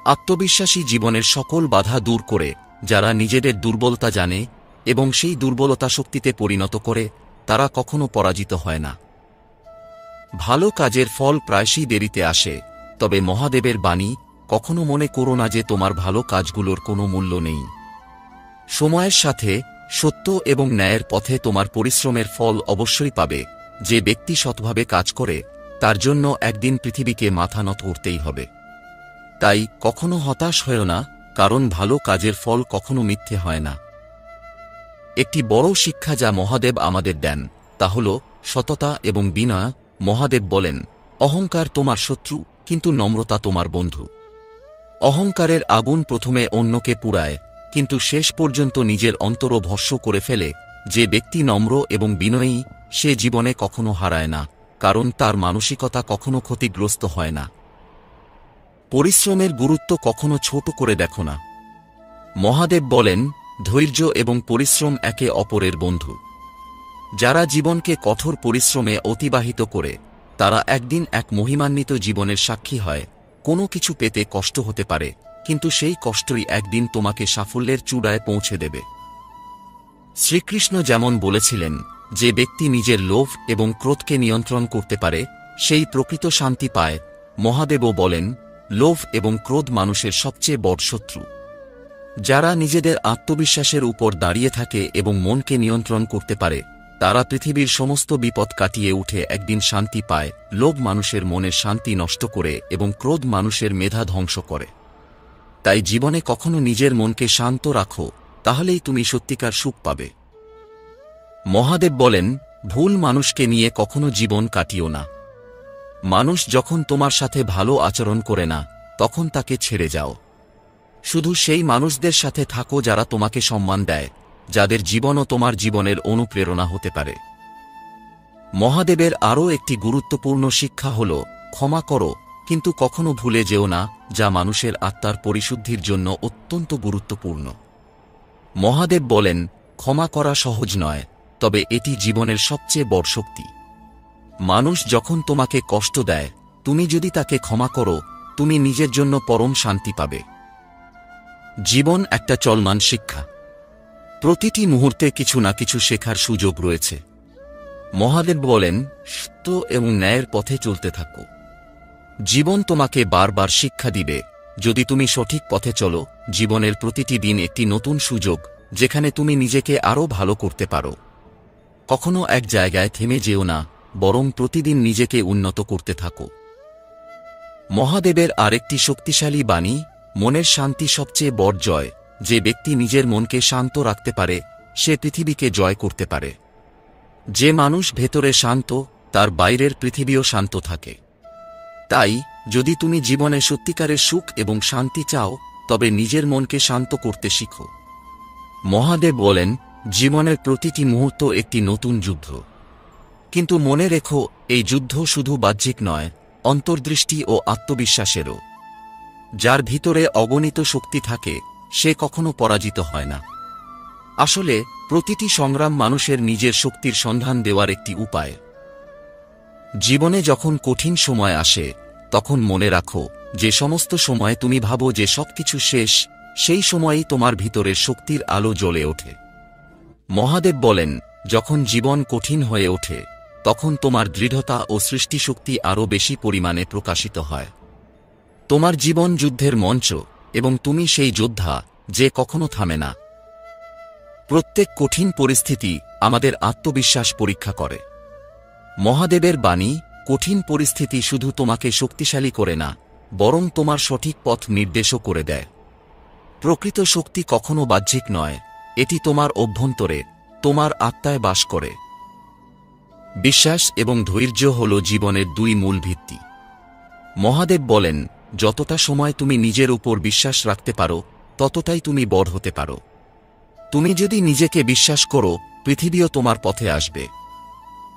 আত্মবিশ্বাসী জীবনের সকল বাধা দূর করে, যারা নিজেদের দুর্বলতা জানে এবং সেই দুর্বলতা শক্তিতে পরিণত করে, তারা কখনো পরাজিত হয় না। ভালো কাজের ফল প্রায়শই দেরিতে আসে, তবে মহাদেবের বাণী, কখনো মনে করো না যে তোমার ভালো কাজগুলোর কোনো মূল্য নেই। সময়ের সাথে সত্য এবং ন্যায়ের পথে তোমার পরিশ্রমের ফল অবশ্যই পাবে। যে ব্যক্তি সৎভাবে কাজ করে তার জন্য একদিন পৃথিবীকে মাথা নত করতেই হবে। তাই কখনো হতাশ হয়ো না, কারণ ভালো কাজের ফল কখনো মিথ্যে হয় না। একটি বড় শিক্ষা যা মহাদেব আমাদের দেন তা হল সততা এবং বিনয়। মহাদেব বলেন, অহংকার তোমার শত্রু, কিন্তু নম্রতা তোমার বন্ধু। অহংকারের আগুন প্রথমে অন্যকে পুড়ায়, কিন্তু শেষ পর্যন্ত নিজের অন্তরও ভস্ম করে ফেলে। যে ব্যক্তি নম্র এবং বিনয়ী, সে জীবনে কখনো হারায় না, কারণ তার মানসিকতা কখনো ক্ষতিগ্রস্ত হয় না। পরিশ্রমের গুরুত্ব কখনো ছোট করে দেখো না। মহাদেব বলেন, ধৈর্য এবং পরিশ্রম একে অপরের বন্ধু। যারা জীবনকে কঠোর পরিশ্রমে অতিবাহিত করে, তারা একদিন এক মহিমান্বিত জীবনের সাক্ষী হয়। কোনো কিছু পেতে কষ্ট হতে পারে, কিন্তু সেই কষ্টই একদিন তোমাকে সাফল্যের চূড়ায় পৌঁছে দেবে। শ্রীকৃষ্ণ যেমন বলেছিলেন, যে ব্যক্তি নিজের লোভ এবং ক্রোধকে নিয়ন্ত্রণ করতে পারে, সেই প্রকৃত শান্তি পায়। মহাদেবও বলেন, লোভ এবং ক্রোধ মানুষের সবচেয়ে বড় শত্রু। যারা নিজেদের আত্মবিশ্বাসের উপর দাঁড়িয়ে থাকে এবং মনকে নিয়ন্ত্রণ করতে পারে, তারা পৃথিবীর সমস্ত বিপদ কাটিয়ে উঠে একদিন শান্তি পায়। লোভ মানুষের মনের শান্তি নষ্ট করে এবং ক্রোধ মানুষের মেধা ধ্বংস করে। তাই জীবনে কখনো নিজের মনকে শান্ত রাখো, তাহলেই তুমি সত্যিকার সুখ পাবে। মহাদেব বলেন, ভুল মানুষকে নিয়ে কখনো জীবন কাটিও না। মানুষ যখন তোমার সাথে ভালো আচরণ করে না, তখন তাকে ছেড়ে যাও। শুধু সেই মানুষদের সাথে থাকো যারা তোমাকে সম্মান দেয়, যাদের জীবনও তোমার জীবনের অনুপ্রেরণা হতে পারে। মহাদেবের আরও একটি গুরুত্বপূর্ণ শিক্ষা হল, ক্ষমা করো, কিন্তু কখনো ভুলে যেও না, যা মানুষের আত্মার পরিশুদ্ধির জন্য অত্যন্ত গুরুত্বপূর্ণ। মহাদেব বলেন, ক্ষমা করা সহজ নয়, তবে এটি জীবনের সবচেয়ে বড় শক্তি। মানুষ যখন তোমাকে কষ্ট দেয়, তুমি যদি তাকে ক্ষমা করো, তুমি নিজের জন্য পরম শান্তি পাবে। জীবন একটা চলমান শিক্ষা। প্রতিটি মুহূর্তে কিছু না কিছু শেখার সুযোগ রয়েছে। মহাদেব বলেন, সত্য এবং ন্যায়ের পথে চলতে থাকো। জীবন তোমাকে বারবার শিক্ষা দিবে। যদি তুমি সঠিক পথে চলো, জীবনের প্রতিটি দিন একটি নতুন সুযোগ, যেখানে তুমি নিজেকে আরও ভালো করতে পারো। কখনো এক জায়গায় থেমে যেও না, বরং প্রতিদিন নিজেকে উন্নত করতে থাকো। মহাদেবের আরেকটি শক্তিশালী বাণী, মনের শান্তি সবচেয়ে বড় জয়। যে ব্যক্তি নিজের মনকে শান্ত রাখতে পারে, সে পৃথিবীকে জয় করতে পারে। যে মানুষ ভেতরে শান্ত, তার বাইরের পৃথিবীও শান্ত থাকে। তাই যদি তুমি জীবনে সত্যিকারের সুখ এবং শান্তি চাও, তবে নিজের মনকে শান্ত করতে শিখো। মহাদেব বলেন, জীবনের প্রতিটি মুহূর্ত একটি নতুন যুদ্ধ। কিন্তু মনে রেখো, এই যুদ্ধ শুধু বাহ্যিক নয়, অন্তর্দৃষ্টি ও আত্মবিশ্বাসেরও। যার ভিতরে অগণিত শক্তি থাকে, সে কখনো পরাজিত হয় না। আসলে প্রতিটি সংগ্রাম মানুষের নিজের শক্তির সন্ধান দেওয়ার একটি উপায়। জীবনে যখন কঠিন সময় আসে, তখন মনে রাখো, যে সমস্ত সময় তুমি ভাবো যে সবকিছু শেষ, সেই সময়ই তোমার ভিতরের শক্তির আলো জ্বলে ওঠে। মহাদেব বলেন, যখন জীবন কঠিন হয়ে ওঠে, তখন তোমার দৃঢ়তা ও সৃষ্টিশক্তি আরও বেশি পরিমাণে প্রকাশিত হয়। তোমার জীবন যুদ্ধের মঞ্চ, এবং তুমি সেই যোদ্ধা, যে কখনো থামে না। প্রত্যেক কঠিন পরিস্থিতি আমাদের আত্মবিশ্বাস পরীক্ষা করে। মহাদেবের বাণী, কঠিন পরিস্থিতি শুধু তোমাকে শক্তিশালী করে না, বরং তোমার সঠিক পথ নির্দেশও করে দেয়। প্রকৃত শক্তি কখনো বাহ্যিক নয়, এটি তোমার অভ্যন্তরে, তোমার আত্মায় বাস করে। বিশ্বাস এবং ধৈর্য হল জীবনের দুই মূল ভিত্তি। মহাদেব বলেন, যতটা সময় তুমি নিজের উপর বিশ্বাস রাখতে পারো, ততটাই তুমি বড় হতে পারো। তুমি যদি নিজেকে বিশ্বাস করো, পৃথিবীও তোমার পথে আসবে।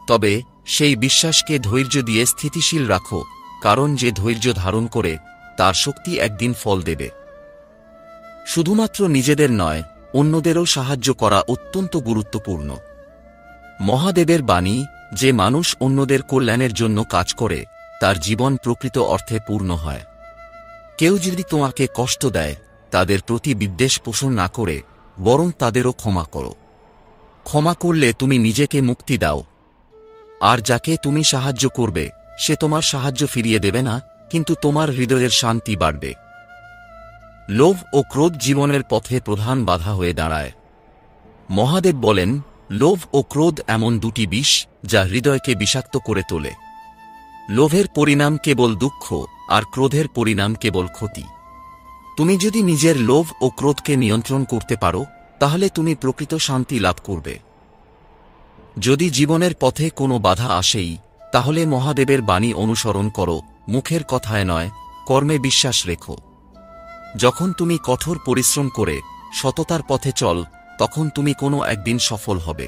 তবে সেই বিশ্বাসকে ধৈর্য দিয়ে স্থিতিশীল রাখো, কারণ যে ধৈর্য ধারণ করে, তার শক্তি একদিন ফল দেবে। শুধুমাত্র নিজেদের নয়, অন্যদেরও সাহায্য করা অত্যন্ত গুরুত্বপূর্ণ। মহাদেবের বাণী, যে মানুষ অন্যদের কল্যাণের জন্য কাজ করে, তার জীবন প্রকৃত অর্থে পূর্ণ হয়। কেউ যদি তোমাকে কষ্ট দেয়, তাদের প্রতি বিদ্বেষ পোষণ না করে, বরং তাদেরও ক্ষমা করো। ক্ষমা করলে তুমি নিজেকে মুক্তি দাও। আর যাকে তুমি সাহায্য করবে, সে তোমার সাহায্য ফিরিয়ে দেবে না, কিন্তু তোমার হৃদয়ের শান্তি বাড়বে। লোভ ও ক্রোধ জীবনের পথে প্রধান বাধা হয়ে দাঁড়ায়। মহাদেব বলেন, লোভ ও ক্রোধ এমন দুটি বিষ, যা হৃদয়কে বিষাক্ত করে তোলে। লোভের পরিণাম কেবল দুঃখ, আর ক্রোধের পরিণাম কেবল ক্ষতি। তুমি যদি নিজের লোভ ও ক্রোধকে নিয়ন্ত্রণ করতে পারো, তাহলে তুমি প্রকৃত শান্তি লাভ করবে। যদি জীবনের পথে কোনো বাধা আসেই, তাহলে মহাদেবের বাণী অনুসরণ করো, মুখের কথায় নয়, কর্মে বিশ্বাস রেখো। যখন তুমি কঠোর পরিশ্রম করে সততার পথে চল, তখন তুমি কোনো একদিন সফল হবে।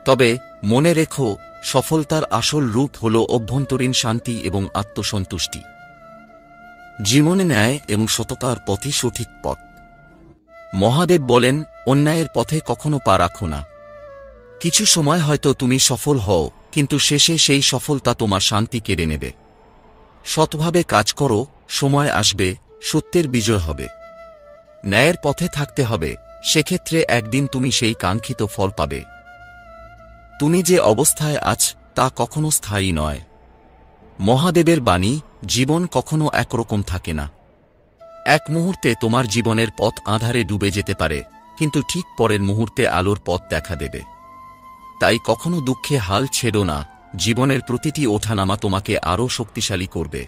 তবে মনে রেখো, সফলতার আসল রূপ হল অভ্যন্তরীণ শান্তি এবং আত্মসন্তুষ্টি। জীবনে ন্যায় এবং সততার পথই সঠিক পথ। মহাদেব বলেন, অন্যায়ের পথে কখনো পা রাখো না। কিছু সময় হয়তো তুমি সফল হও, কিন্তু শেষে সেই সফলতা তোমার শান্তি কেড়ে নেবে। সৎভাবে কাজ করো, সময় আসবে, সত্যের বিজয় হবে। ন্যায়ের পথে থাকতে হবে, সেক্ষেত্রে একদিন তুমি সেই কাঙ্ক্ষিত ফল পাবে। তুমি যে অবস্থায় আছ তা কখনো স্থায়ী নয়। মহাদেবের বাণী, জীবন কখনো একরকম থাকে না। এক মুহূর্তে তোমার জীবনের পথ আঁধারে ডুবে যেতে পারে, কিন্তু ঠিক পরের মুহূর্তে আলোর পথ দেখা দেবে। তাই কখনো দুঃখে হাল ছেড়ো না, জীবনের প্রতিটি ওঠানামা তোমাকে আরও শক্তিশালী করবে।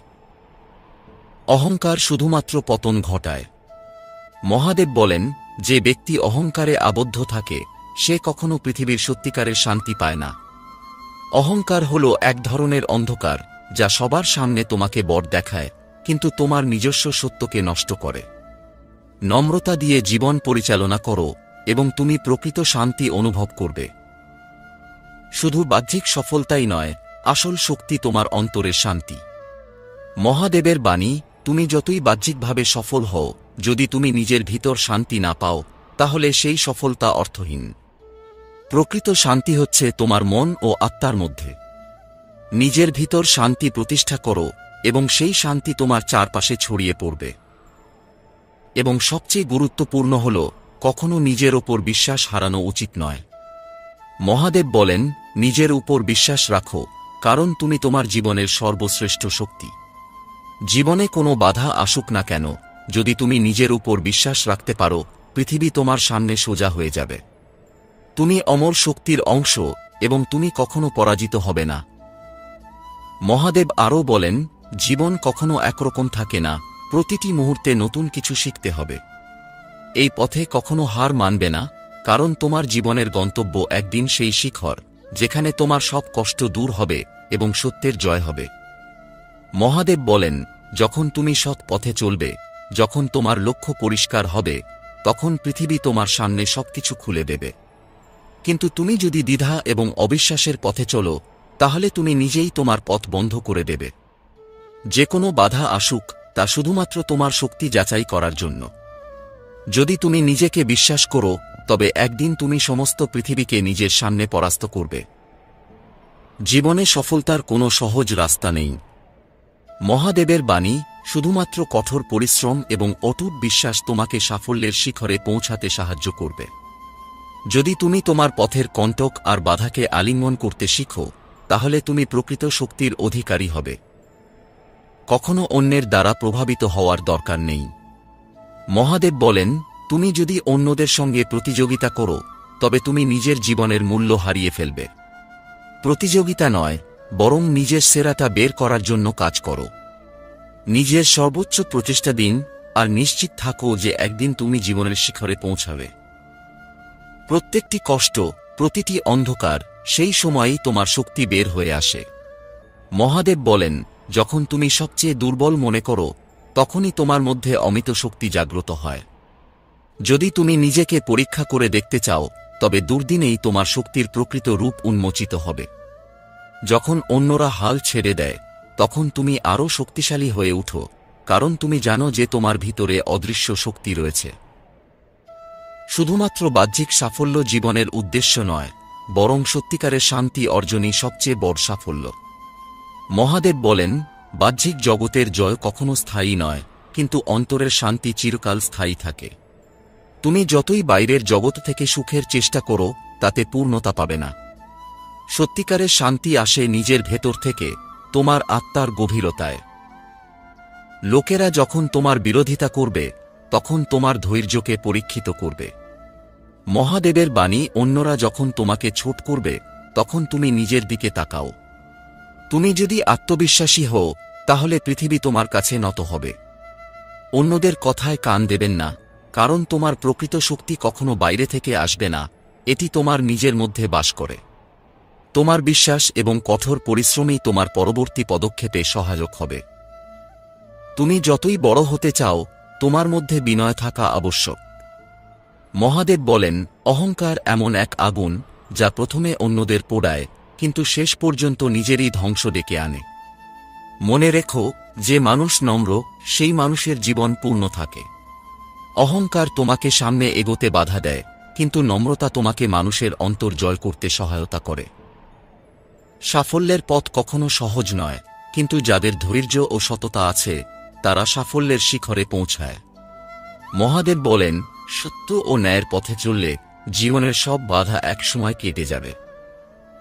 অহংকার শুধুমাত্র পতন ঘটায়। মহাদেব বলেন, যে ব্যক্তি অহংকারে আবদ্ধ থাকে সে কখনো পৃথিবীর সত্যিকারের শান্তি পায় না। অহংকার হল এক ধরনের অন্ধকার যা সবার সামনে তোমাকে বড় দেখায়, কিন্তু তোমার নিজস্ব সত্যকে নষ্ট করে। নম্রতা দিয়ে জীবন পরিচালনা করো এবং তুমি প্রকৃত শান্তি অনুভব করবে। শুধু বাহ্যিক সফলতাই নয়, আসল শক্তি তোমার অন্তরের শান্তি। মহাদেবের বাণী, তুমি যতই বাহ্যিকভাবে সফল হও, যদি তুমি নিজের ভিতর শান্তি না পাও, তাহলে সেই সফলতা অর্থহীন। প্রকৃত শান্তি হচ্ছে তোমার মন ও আত্মার মধ্যে। নিজের ভিতর শান্তি প্রতিষ্ঠা করো এবং সেই শান্তি তোমার চারপাশে ছড়িয়ে পড়বে। এবং সবচেয়ে গুরুত্বপূর্ণ হল, কখনো নিজের ওপর বিশ্বাস হারানো উচিত নয়। মহাদেব বলেন, নিজের উপর বিশ্বাস রাখো, কারণ তুমি তোমার জীবনের সর্বশ্রেষ্ঠ শক্তি। জীবনে কোনো বাধা আসুক না কেন, যদি তুমি নিজের উপর বিশ্বাস রাখতে পারো, পৃথিবী তোমার সামনে সোজা হয়ে যাবে। তুমি অমর শক্তির অংশ এবং তুমি কখনো পরাজিত হবে না। মহাদেব আরও বলেন, জীবন কখনো একরকম থাকে না, প্রতিটি মুহূর্তে নতুন কিছু শিখতে হবে। এই পথে কখনো হার মানবে না, কারণ তোমার জীবনের গন্তব্য একদিন সেই শিখর, যেখানে তোমার সব কষ্ট দূর হবে এবং সত্যের জয় হবে। মহাদেব বলেন, যখন তুমি সৎ পথে চলবে, যখন তোমার লক্ষ্য পরিষ্কার হবে, তখন পৃথিবী তোমার সামনে সবকিছু খুলে দেবে। কিন্তু তুমি যদি দ্বিধা এবং অবিশ্বাসের পথে চলো, তাহলে তুমি নিজেই তোমার পথ বন্ধ করে দেবে। যে কোনো বাধা আসুক, তা শুধুমাত্র তোমার শক্তি যাচাই করার জন্য। যদি তুমি নিজেকে বিশ্বাস করো, তবে একদিন তুমি সমস্ত পৃথিবীকে নিজের সামনে পরাস্ত করবে। জীবনে সফলতার কোনো সহজ রাস্তা নেই। মহাদেবের বাণী, শুধুমাত্র কঠোর পরিশ্রম এবং অটুট বিশ্বাস তোমাকে সাফল্যের শিখরে পৌঁছাতে সাহায্য করবে। যদি তুমি তোমার পথের কণ্টক আর বাধাকে আলিঙ্গন করতে শিখো, তাহলে তুমি প্রকৃত শক্তির অধিকারী হবে। কখনো অন্যের দ্বারা প্রভাবিত হওয়ার দরকার নেই। মহাদেব বলেন, তুমি যদি অন্যদের সঙ্গে প্রতিযোগিতা করো, তবে তুমি নিজের জীবনের মূল্য হারিয়ে ফেলবে। প্রতিযোগিতা নয়, বরং নিজের সেরাটা বের করার জন্য কাজ করো। নিজের সর্বোচ্চ প্রচেষ্টা দিন, আর নিশ্চিত থাকো যে একদিন তুমি জীবনের শিখরে পৌঁছাবে। প্রত্যেকটি কষ্ট, প্রতিটি অন্ধকার, সেই সময়ই তোমার শক্তি বের হয়ে আসে। মহাদেব বলেন, যখন তুমি সবচেয়ে দুর্বল মনে করো, তখনই তোমার মধ্যে অমিত শক্তি জাগ্রত হয়। যদি তুমি নিজেকে পরীক্ষা করে দেখতে চাও, তবে দুর্দিনেই তোমার শক্তির প্রকৃত রূপ উন্মোচিত হবে। যখন অন্যরা হাল ছেড়ে দেয়, তখন তুমি আরও শক্তিশালী হয়ে উঠো, কারণ তুমি জানো যে তোমার ভিতরে অদৃশ্য শক্তি রয়েছে। শুধুমাত্র বাহ্যিক সাফল্য জীবনের উদ্দেশ্য নয়, বরং সত্যিকারের শান্তি অর্জনই সবচেয়ে বড় সাফল্য। মহাদেব বলেন, বাহ্যিক জগতের জয় কখনো স্থায়ী নয়, কিন্তু অন্তরের শান্তি চিরকাল স্থায়ী থাকে। তুমি যতই বাইরের জগৎ থেকে সুখের চেষ্টা করো, তাতে পূর্ণতা পাবে না। সত্যিকারের শান্তি আসে নিজের ভেতর থেকে, তোমার আত্মার গভীরতায়। লোকেরা যখন তোমার বিরোধিতা করবে, তখন তোমার ধৈর্যকে পরীক্ষিত করবে। মহাদেবের বাণী, অন্যরা যখন তোমাকে ছোট করবে, তখন তুমি নিজের দিকে তাকাও। তুমি যদি আত্মবিশ্বাসী হও, তাহলে পৃথিবী তোমার কাছে নত হবে। অন্যদের কথায় কান দেবেন না, কারণ তোমার প্রকৃত শক্তি কখনো বাইরে থেকে আসবে না, এটি তোমার নিজের মধ্যে বাস করে। তোমার বিশ্বাস এবং কঠোর পরিশ্রমই তোমার পরবর্তী পদক্ষেপে সহায়ক হবে। তুমি যতই বড় হতে চাও, তোমার মধ্যে বিনয় থাকা আবশ্যক। মহাদেব বলেন, অহংকার এমন এক আগুন যা প্রথমে অন্যদের পোড়ায়, কিন্তু শেষ পর্যন্ত নিজেরই ধ্বংস ডেকে আনে। মনে রেখো, যে মানুষ নম্র সেই মানুষের জীবন পূর্ণ থাকে। অহংকার তোমাকে সামনে এগোতে বাধা দেয়, কিন্তু নম্রতা তোমাকে মানুষের অন্তর জয় করতে সহায়তা করে। সাফল্যের পথ কখনো সহজ নয়, কিন্তু যাদের ধৈর্য ও সততা আছে তারা সাফল্যের শিখরে পৌঁছায়। মহাদেব বলেন, সত্য ও ন্যায়ের পথে চললে জীবনের সব বাধা একসময় কেটে যাবে।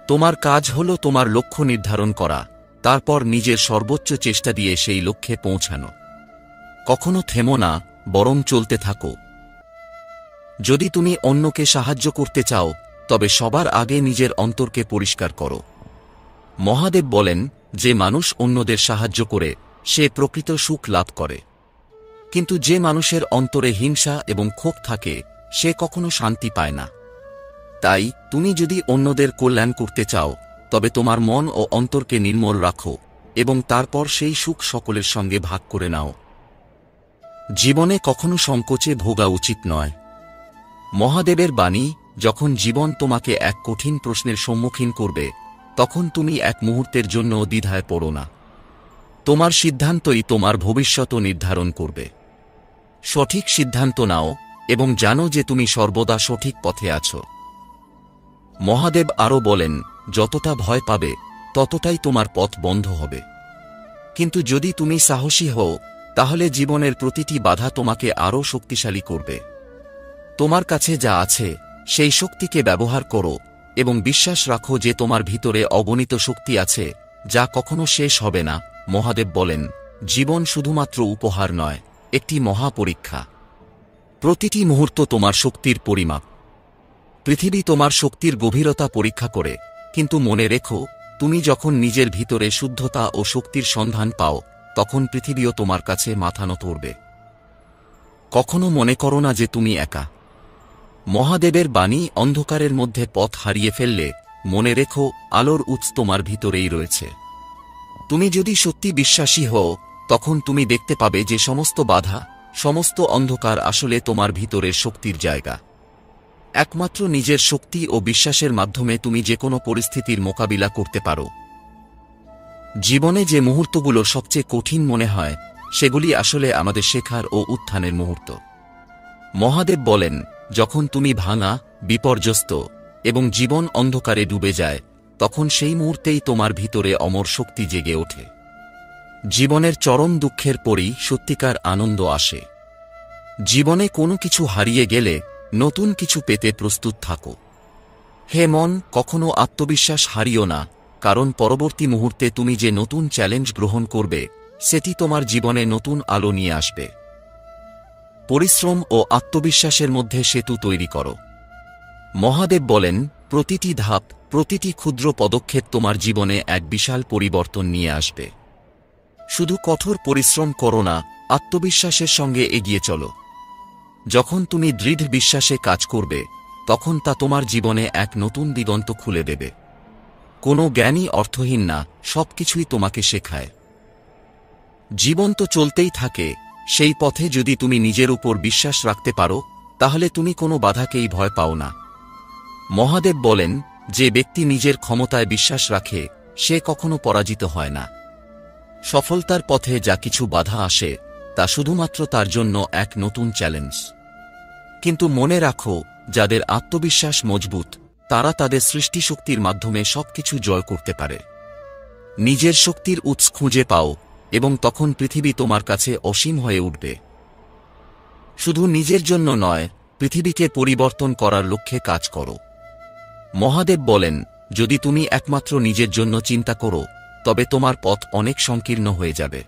তোমার কাজ হল তোমার লক্ষ্য নির্ধারণ করা, তারপর নিজের সর্বোচ্চ চেষ্টা দিয়ে সেই লক্ষ্যে পৌঁছানো। কখনো থেমো না, বরং চলতে থাকো। যদি তুমি অন্যকে সাহায্য করতে চাও, তবে সবার আগে নিজের অন্তরকে পরিষ্কার করো। মহাদেব বলেন, যে মানুষ অন্যদের সাহায্য করে সে প্রকৃত সুখ লাভ করে, কিন্তু যে মানুষের অন্তরে হিংসা এবং ক্ষোভ থাকে সে কখনো শান্তি পায় না। তাই তুমি যদি অন্যদের কল্যাণ করতে চাও, তবে তোমার মন ও অন্তরকে নির্মল রাখো এবং তারপর সেই সুখ সকলের সঙ্গে ভাগ করে নাও। জীবনে কখনো সংকোচে ভোগা উচিত নয়। মহাদেবের বাণী, যখন জীবন তোমাকে এক কঠিন প্রশ্নের সম্মুখীন করবে, তখন তুমি এক মুহূর্তের জন্য দ্বিধায় পড়ো না। তোমার সিদ্ধান্তই তোমার ভবিষ্যৎ নির্ধারণ করবে। সঠিক সিদ্ধান্ত নাও এবং জানো যে তুমি সর্বদা সঠিক পথে আছো। মহাদেব আরও বলেন, যতটা ভয় পাবে ততটাই তোমার পথ বন্ধ হবে, কিন্তু যদি তুমি সাহসী হও তাহলে জীবনের প্রতিটি বাধা তোমাকে আরও শক্তিশালী করবে। তোমার কাছে যা আছে সেই শক্তিকে ব্যবহার করো এবং বিশ্বাস রাখো যে তোমার ভিতরে অগণিত শক্তি আছে যা কখনো শেষ হবে না। মহাদেব বলেন, জীবন শুধুমাত্র উপহার নয়, একটি মহাপরীক্ষা। প্রতিটি মুহূর্ত তোমার শক্তির পরিমাপ। পৃথিবী তোমার শক্তির গভীরতা পরীক্ষা করে, কিন্তু মনে রেখো, তুমি যখন নিজের ভিতরে শুদ্ধতা ও শক্তির সন্ধান পাও, তখন পৃথিবীও তোমার কাছে মাথা নত করবে। কখনো মনে করো না যে তুমি একা। মহাদেবের বাণী, অন্ধকারের মধ্যে পথ হারিয়ে ফেললে মনে রেখো, আলোর উৎস তোমার ভিতরেই রয়েছে। তুমি যদি সত্যি বিশ্বাসী হও, তখন তুমি দেখতে পাবে যে সমস্ত বাধা, সমস্ত অন্ধকার আসলে তোমার ভিতরের শক্তির জায়গা। একমাত্র নিজের শক্তি ও বিশ্বাসের মাধ্যমে তুমি যে কোনো পরিস্থিতির মোকাবিলা করতে পারো। জীবনে যে মুহূর্তগুলো সবচেয়ে কঠিন মনে হয়, সেগুলি আসলে আমাদের শেখার ও উত্থানের মুহূর্ত। মহাদেব বলেন, যখন তুমি ভাঙা, বিপর্যস্ত এবং জীবন অন্ধকারে ডুবে যায়, তখন সেই মুহূর্তেই তোমার ভিতরে অমর শক্তি জেগে ওঠে। জীবনের চরম দুঃখের পরই সত্যিকার আনন্দ আসে। জীবনে কোনো কিছু হারিয়ে গেলে নতুন কিছু পেতে প্রস্তুত থাকো। হে মন, কখনো আত্মবিশ্বাস হারিও না, কারণ পরবর্তী মুহূর্তে তুমি যে নতুন চ্যালেঞ্জ গ্রহণ করবে সেটি তোমার জীবনে নতুন আলো নিয়ে আসবে। পরিশ্রম ও আত্মবিশ্বাসের মধ্যে সেতু তৈরি করো। মহাদেব বলেন, প্রতিটি ধাপ, প্রতিটি ক্ষুদ্র পদক্ষেপ তোমার জীবনে এক বিশাল পরিবর্তন নিয়ে আসবে। শুধু কঠোর পরিশ্রম করো না, আত্মবিশ্বাসের সঙ্গে এগিয়ে চলো। যখন তুমি দৃঢ় বিশ্বাসে কাজ করবে, তখন তা তোমার জীবনে এক নতুন দিগন্ত খুলে দেবে। কোনো জ্ঞানই অর্থহীন না, সবকিছুই তোমাকে শেখায়। জীবন তো চলতেই থাকে, সেই পথে যদি তুমি নিজের উপর বিশ্বাস রাখতে পারো, তাহলে তুমি কোনো বাধাকেই ভয় পাও না। মহাদেব বলেন, যে ব্যক্তি নিজের ক্ষমতায় বিশ্বাস রাখে সে কখনো পরাজিত হয় না। সফলতার পথে যা কিছু বাধা আসে তা শুধুমাত্র তার জন্য এক নতুন চ্যালেঞ্জ। কিন্তু মনে রাখো, যাদের আত্মবিশ্বাস মজবুত তারা তাদের সৃষ্টিশক্তির মাধ্যমে সবকিছু জয় করতে পারে। নিজের শক্তির উৎস খুঁজে পাও এবং তখন পৃথিবী তোমার কাছে অসীম হয়ে উঠবে। শুধু নিজের জন্য নয়, পৃথিবীকে পরিবর্তন করার লক্ষ্যে কাজ করো। মহাদেব বলেন, যদি তুমি একমাত্র নিজের জন্য চিন্তা করো, তবে তোমার পথ অনেক সংকীর্ণ হয়ে যাবে।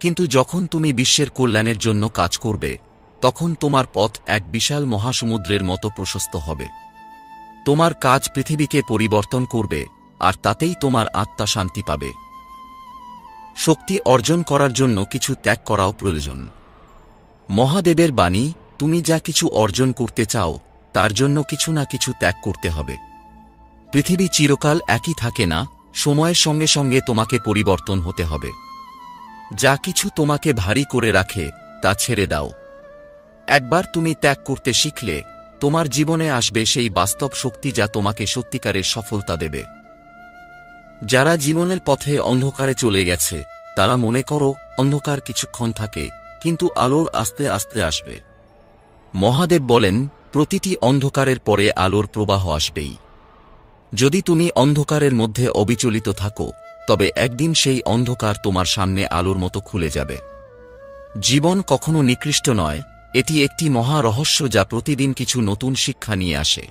কিন্তু যখন তুমি বিশ্বের কল্যাণের জন্য কাজ করবে, তখন তোমার পথ এক বিশাল মহাসমুদ্রের মতো প্রশস্ত হবে। তোমার কাজ পৃথিবীকে পরিবর্তন করবে, আর তাতেই তোমার আত্মা শান্তি পাবে। শক্তি অর্জন করার জন্য কিছু ত্যাগ করাও প্রয়োজন। মহাদেবের বাণী, তুমি যা কিছু অর্জন করতে চাও তার জন্য কিছু না কিছু ত্যাগ করতে হবে। পৃথিবী চিরকাল একই থাকে না, সময়ের সঙ্গে সঙ্গে তোমাকে পরিবর্তন হতে হবে। যা কিছু তোমাকে ভারী করে রাখে তা ছেড়ে দাও। একবার তুমি ত্যাগ করতে শিখলে তোমার জীবনে আসবে সেই বাস্তব শক্তি যা তোমাকে সত্যিকারের সফলতা দেবে। যারা জীবনের পথে অন্ধকারে চলে গেছে তারা মনে করো অন্ধকার কিছুক্ষণ থাকে, কিন্তু আলোর আস্তে আস্তে আসবে। মহাদেব বলেন, প্রতিটি অন্ধকারের পরে আলোর প্রবাহ আসবেই। যদি তুমি অন্ধকারের মধ্যে অবিচলিত থাকো তবে একদিন সেই অন্ধকার তোমার সামনে আলোর মতো খুলে যাবে। জীবন কখনো নিকৃষ্ট নয়, এটি একটি মহা রহস্য যা প্রতিদিন কিছু নতুন শিক্ষা নিয়ে আসে।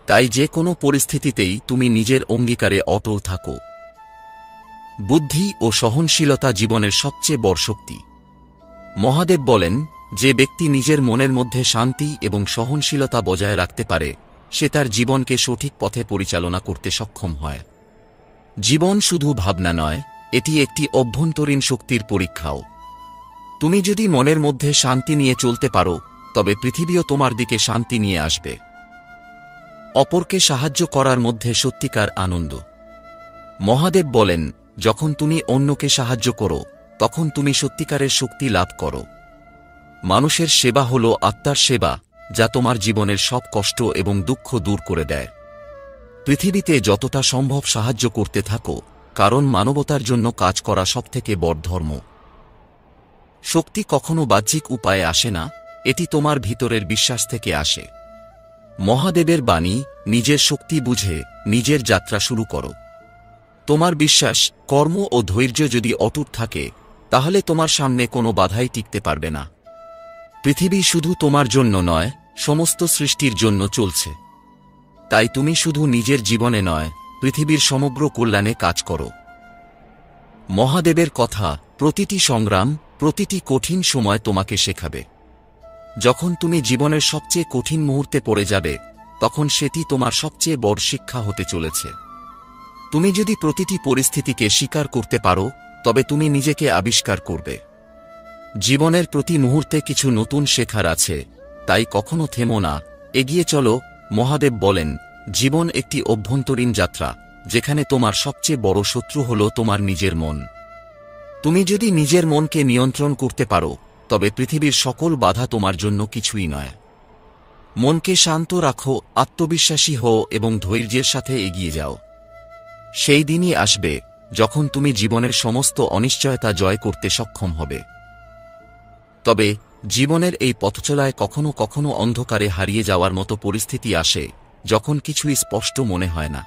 তাই যে কোনো পরিস্থিতিতেই তুমি নিজের অঙ্গীকারে অটল থাকো। বুদ্ধি ও সহনশীলতা জীবনের সবচেয়ে বড় শক্তি। মহাদেব বলেন, যে ব্যক্তি নিজের মনের মধ্যে শান্তি এবং সহনশীলতা বজায় রাখতে পারে সে তার জীবনকে সঠিক পথে পরিচালনা করতে সক্ষম হয়। জীবন শুধু ভাবনা নয়, এটি একটি অভ্যন্তরীণ শক্তির পরীক্ষাও। তুমি যদি মনের মধ্যে শান্তি নিয়ে চলতে পারো তবে পৃথিবীও তোমার দিকে শান্তি নিয়ে আসবে। অপরকে সাহায্য করার মধ্যে সত্যিকার আনন্দ। মহাদেব বলেন, যখন তুমি অন্যকে সাহায্য করো তখন তুমি সত্যিকারের শক্তি লাভ করো। মানুষের সেবা হল আত্মার সেবা, যা তোমার জীবনের সব কষ্ট এবং দুঃখ দূর করে দেয়। পৃথিবীতে যতটা সম্ভব সাহায্য করতে থাকো, কারণ মানবতার জন্য কাজ করা সবথেকে বড় ধর্ম। শক্তি কখনো বাহ্যিক উপায়ে আসে না, এটি তোমার ভিতরের বিশ্বাস থেকে আসে। মহাদেবের বাণী, নিজের শক্তি বুঝে নিজের যাত্রা শুরু করো। তোমার বিশ্বাস, কর্ম ও ধৈর্য যদি অটুট থাকে তাহলে তোমার সামনে কোনো বাধাই টিকতে পারবে না। পৃথিবী শুধু তোমার জন্য নয়, সমস্ত সৃষ্টির জন্য চলছে। তাই তুমি শুধু নিজের জীবনে নয়, পৃথিবীর সমগ্র কল্যাণে কাজ করো। মহাদেবের কথা, প্রতিটি সংগ্রাম, প্রতিটি কঠিন সময় তোমাকে শেখাবে। যখন তুমি জীবনের সবচেয়ে কঠিন মুহূর্তে পড়ে যাবে তখন সেটি তোমার সবচেয়ে বড় শিক্ষা হতে চলেছে। তুমি যদি প্রতিটি পরিস্থিতিকে স্বীকার করতে পারো তবে তুমি নিজেকে আবিষ্কার করবে। জীবনের প্রতি মুহূর্তে কিছু নতুন শেখার আছে, তাই কখনো থেমো না, এগিয়ে চলো। মহাদেব বলেন, জীবন একটি অভ্যন্তরীণ যাত্রা, যেখানে তোমার সবচেয়ে বড় শত্রু হল তোমার নিজের মন। তুমি যদি নিজের মনকে নিয়ন্ত্রণ করতে পারো তবে পৃথিবীর সকল বাধা তোমার জন্য কিছুই নয়। মনকে শান্ত রাখো, আত্মবিশ্বাসী হও এবং ধৈর্যের সাথে এগিয়ে যাও। সেই দিনই আসবে যখন তুমি জীবনের সমস্ত অনিশ্চয়তা জয় করতে সক্ষম হবে। তবে জীবনের এই পথচলায় কখনো কখনো অন্ধকারে হারিয়ে যাওয়ার মতো পরিস্থিতি আসে, যখন কিছুই স্পষ্ট মনে হয় না।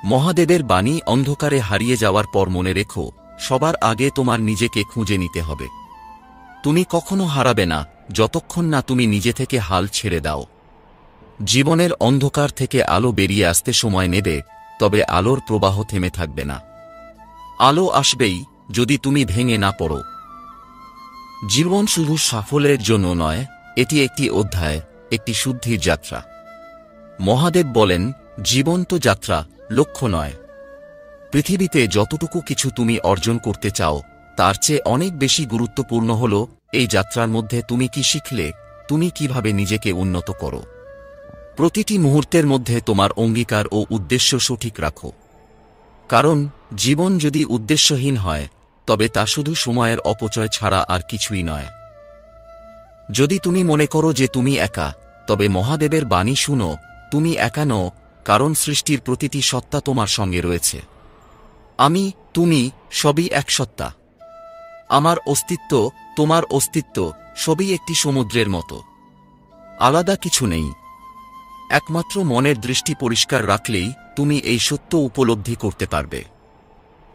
মহাদেবের বাণী, অন্ধকারে হারিয়ে যাওয়ার পর মনে রেখো, সবার আগে তোমার নিজেকে খুঁজে নিতে হবে। তুমি কখনো হারাবে না যতক্ষণ না তুমি নিজে থেকে হাল ছেড়ে দাও। জীবনের অন্ধকার থেকে আলো বেরিয়ে আসতে সময় নেবে, তবে আলোর প্রবাহ থেমে থাকবে না। আলো আসবেই যদি তুমি ভেঙে না পড়ো। জীবন শুধু সাফল্যের জন্য নয়, এটি একটি অধ্যায়, একটি শুদ্ধির যাত্রা। মহাদেব বলেন, জীবন তো যাত্রা, লক্ষ্য নয়। পৃথিবীতে যতটুকু কিছু তুমি অর্জন করতে চাও তার চেয়ে অনেক বেশি গুরুত্বপূর্ণ হল এই যাত্রার মধ্যে তুমি কি শিখলে, তুমি কিভাবে নিজেকে উন্নত করো। প্রতিটি মুহূর্তের মধ্যে তোমার অঙ্গীকার ও উদ্দেশ্য সঠিক রাখো। কারণ জীবন যদি উদ্দেশ্যহীন হয় তবে তা শুধু সময়ের অপচয় ছাড়া আর কিছুই নয়। যদি তুমি মনে করো যে তুমি একা, তবে মহাদেবের বাণী শুনো, তুমি একা নও, কারণ সৃষ্টির প্রতিটি সত্তা তোমার সঙ্গে রয়েছে। আমি, তুমি সবই এক সত্তা। আমার অস্তিত্ব, তোমার অস্তিত্ব সবই একটি সমুদ্রের মতো, আলাদা কিছু নেই। একমাত্র মনের দৃষ্টি পরিষ্কার রাখলেই তুমি এই সত্য উপলব্ধি করতে পারবে।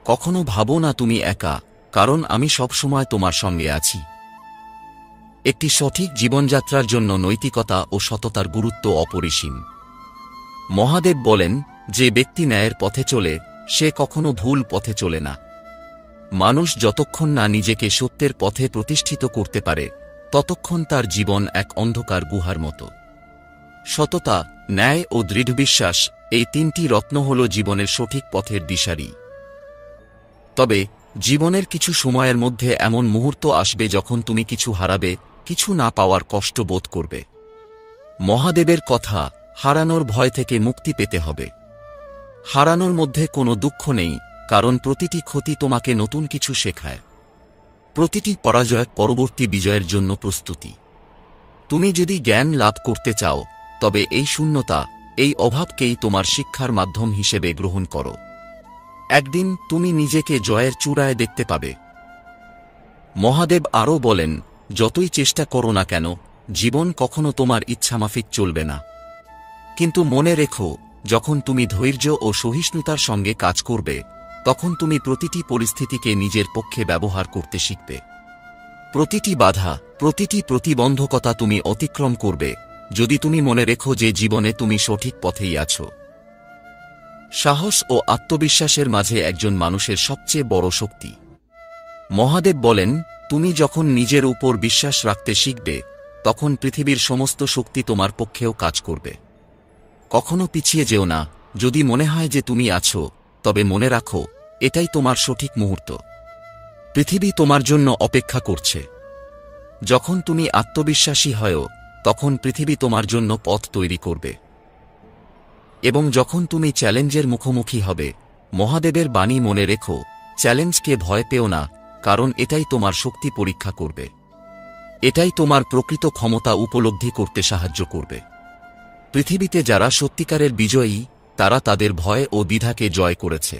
কখনো ভাবো না তুমি একা, কারণ আমি সবসময় তোমার সঙ্গে আছি। একটি সঠিক জীবনযাত্রার জন্য নৈতিকতা ও সততার গুরুত্ব অপরিসীম। মহাদেব বলেন, যে ব্যক্তি ন্যায়ের পথে চলে সে কখনো ভুল পথে চলে না। মানুষ যতক্ষণ না নিজেকে সত্যের পথে প্রতিষ্ঠিত করতে পারে ততক্ষণ তার জীবন এক অন্ধকার গুহার মতো। সততা, ন্যায় ও দৃঢ়বিশ্বাস, এই তিনটি রত্ন হল জীবনের সঠিক পথের দিশারি। তবে জীবনের কিছু সময়ের মধ্যে এমন মুহূর্ত আসবে যখন তুমি কিছু হারাবে, কিছু না পাওয়ার কষ্ট বোধ করবে। মহাদেবের কথা, হারানোর ভয় থেকে মুক্তি পেতে হবে। হারানোর মধ্যে কোনো দুঃখ নেই, কারণ প্রতিটি ক্ষতি তোমাকে নতুন কিছু শেখায়। প্রতিটি পরাজয় পরবর্তী বিজয়ের জন্য প্রস্তুতি। তুমি যদি জ্ঞান লাভ করতে চাও, তবে এই শূন্যতা, এই অভাবকেই তোমার শিক্ষার মাধ্যম হিসেবে গ্রহণ করো। একদিন তুমি নিজেকে জয়ের চূড়ায় দেখতে পাবে। মহাদেব আরও বলেন, যতই চেষ্টা করো না কেন, জীবন কখনো তোমার ইচ্ছামাফিক চলবে না। কিন্তু মনে রেখো, যখন তুমি ধৈর্য ও সহিষ্ণুতার সঙ্গে কাজ করবে, তখন তুমি প্রতিটি পরিস্থিতিকে নিজের পক্ষে ব্যবহার করতে শিখবে। প্রতিটি বাধা, প্রতিটি প্রতিবন্ধকতা তুমি অতিক্রম করবে, যদি তুমি মনে রেখো যে জীবনে তুমি সঠিক পথেই আছো। সাহস ও আত্মবিশ্বাসের মাঝে একজন মানুষের সবচেয়ে বড় শক্তি। মহাদেব বলেন, তুমি যখন নিজের উপর বিশ্বাস রাখতে শিখবে, তখন পৃথিবীর সমস্ত শক্তি তোমার পক্ষেও কাজ করবে। কখনো পিছিয়ে যেও না। যদি মনে হয় যে তুমি আছো, তবে মনে রাখো, এটাই তোমার সঠিক মুহূর্ত। পৃথিবী তোমার জন্য অপেক্ষা করছে। যখন তুমি আত্মবিশ্বাসী হও, তখন পৃথিবী তোমার জন্য পথ তৈরি করবে। এবং যখন তুমি চ্যালেঞ্জের মুখোমুখি হবে, মহাদেবের বাণী মনে রেখো, চ্যালেঞ্জকে ভয় পেও না, কারণ এটাই তোমার শক্তি পরীক্ষা করবে। এটাই তোমার প্রকৃত ক্ষমতা উপলব্ধি করতে সাহায্য করবে। পৃথিবীতে যারা সত্যিকারের বিজয়ী, তারা তাদের ভয় ও দ্বিধাকে জয় করেছে।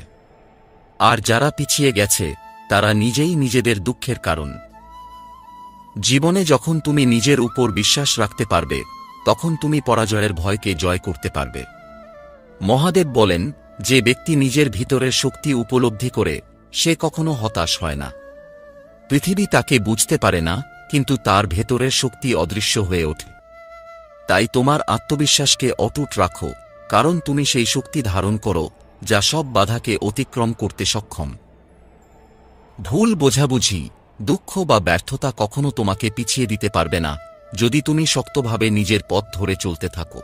আর যারা পিছিয়ে গেছে, তারা নিজেই নিজেদের দুঃখের কারণ। জীবনে যখন তুমি নিজের উপর বিশ্বাস রাখতে পারবে, তখন তুমি পরাজয়ের ভয়কে জয় করতে পারবে। মহাদেব বলেন, যে ব্যক্তি নিজের ভিতরের শক্তি উপলব্ধি করে, সে কখনো হতাশ হয় না। পৃথিবী তাকে বুঝতে পারে না, কিন্তু তার ভেতরের শক্তি অদৃশ্য হয়ে ওঠে। তাই তোমার আত্মবিশ্বাসকে অটুট রাখো, কারণ তুমি সেই শক্তি ধারণ করো, যা সব বাধাকে অতিক্রম করতে সক্ষম। ভুল বোঝাবুঝি, দুঃখ বা ব্যর্থতা কখনো তোমাকে পিছিয়ে দিতে পারবে না, যদি তুমি শক্তভাবে নিজের পথ ধরে চলতে থাকো।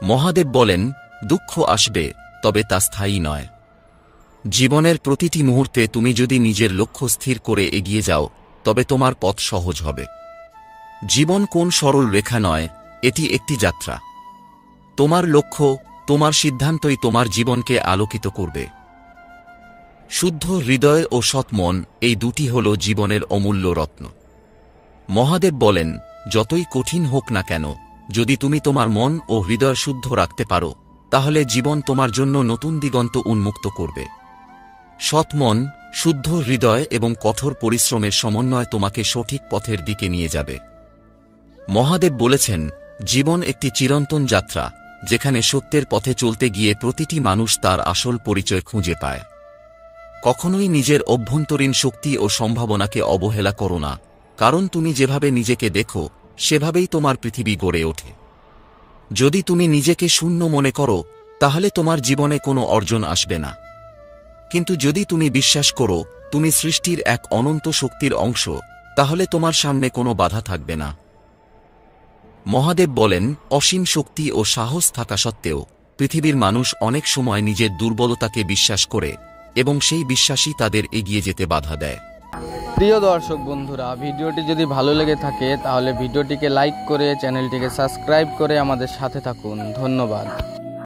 মহাদেব বলেন, দুঃখ আসবে, তবে তা স্থায়ী নয়। জীবনের প্রতিটি মুহূর্তে তুমি যদি নিজের লক্ষ্য স্থির করে এগিয়ে যাও, তবে তোমার পথ সহজ হবে। জীবন কোন সরল রেখা নয়, এটি একটি যাত্রা। তোমার লক্ষ্য, তোমার সিদ্ধান্তই তোমার জীবনকে আলোকিত করবে। শুদ্ধ হৃদয় ও সৎ মন, এই দুটি হল জীবনের অমূল্য রত্ন। মহাদেব বলেন, যতই কঠিন হোক না কেন, যদি তুমি তোমার মন ও হৃদয় শুদ্ধ রাখতে পারো, তাহলে জীবন তোমার জন্য নতুন দিগন্ত উন্মুক্ত করবে। সৎ মন, শুদ্ধ হৃদয় এবং কঠোর পরিশ্রমের সমন্বয় তোমাকে সঠিক পথের দিকে নিয়ে যাবে। মহাদেব বলেছেন, জীবন একটি চিরন্তন যাত্রা, যেখানে সত্যের পথে চলতে গিয়ে প্রতিটি মানুষ তার আসল পরিচয় খুঁজে পায়। কখনোই নিজের অভ্যন্তরীণ শক্তি ও সম্ভাবনাকে অবহেলা করো না, কারণ তুমি যেভাবে নিজেকে দেখো, সেভাবেই তোমার পৃথিবী গড়ে ওঠে। যদি তুমি নিজেকে শূন্য মনে করো, তাহলে তোমার জীবনে কোনো অর্জন আসবে না। কিন্তু যদি তুমি বিশ্বাস করো, তুমি সৃষ্টির এক অনন্ত শক্তির অংশ, তাহলে তোমার সামনে কোনো বাধা থাকবে না। মহাদেব বলেন, অসীম শক্তি ও সাহস থাকা সত্ত্বেও পৃথিবীর মানুষ অনেক সময় নিজের দুর্বলতাকে বিশ্বাস করে, এবং সেই বিশ্বাসই তাদের এগিয়ে যেতে বাধা দেয়। প্রিয় দর্শক বন্ধুরা, ভিডিওটি যদি ভালো লেগে থাকে তাহলে ভিডিওটিকে লাইক করে চ্যানেলটিকে সাবস্ক্রাইব করে আমাদের সাথে থাকুন। ধন্যবাদ।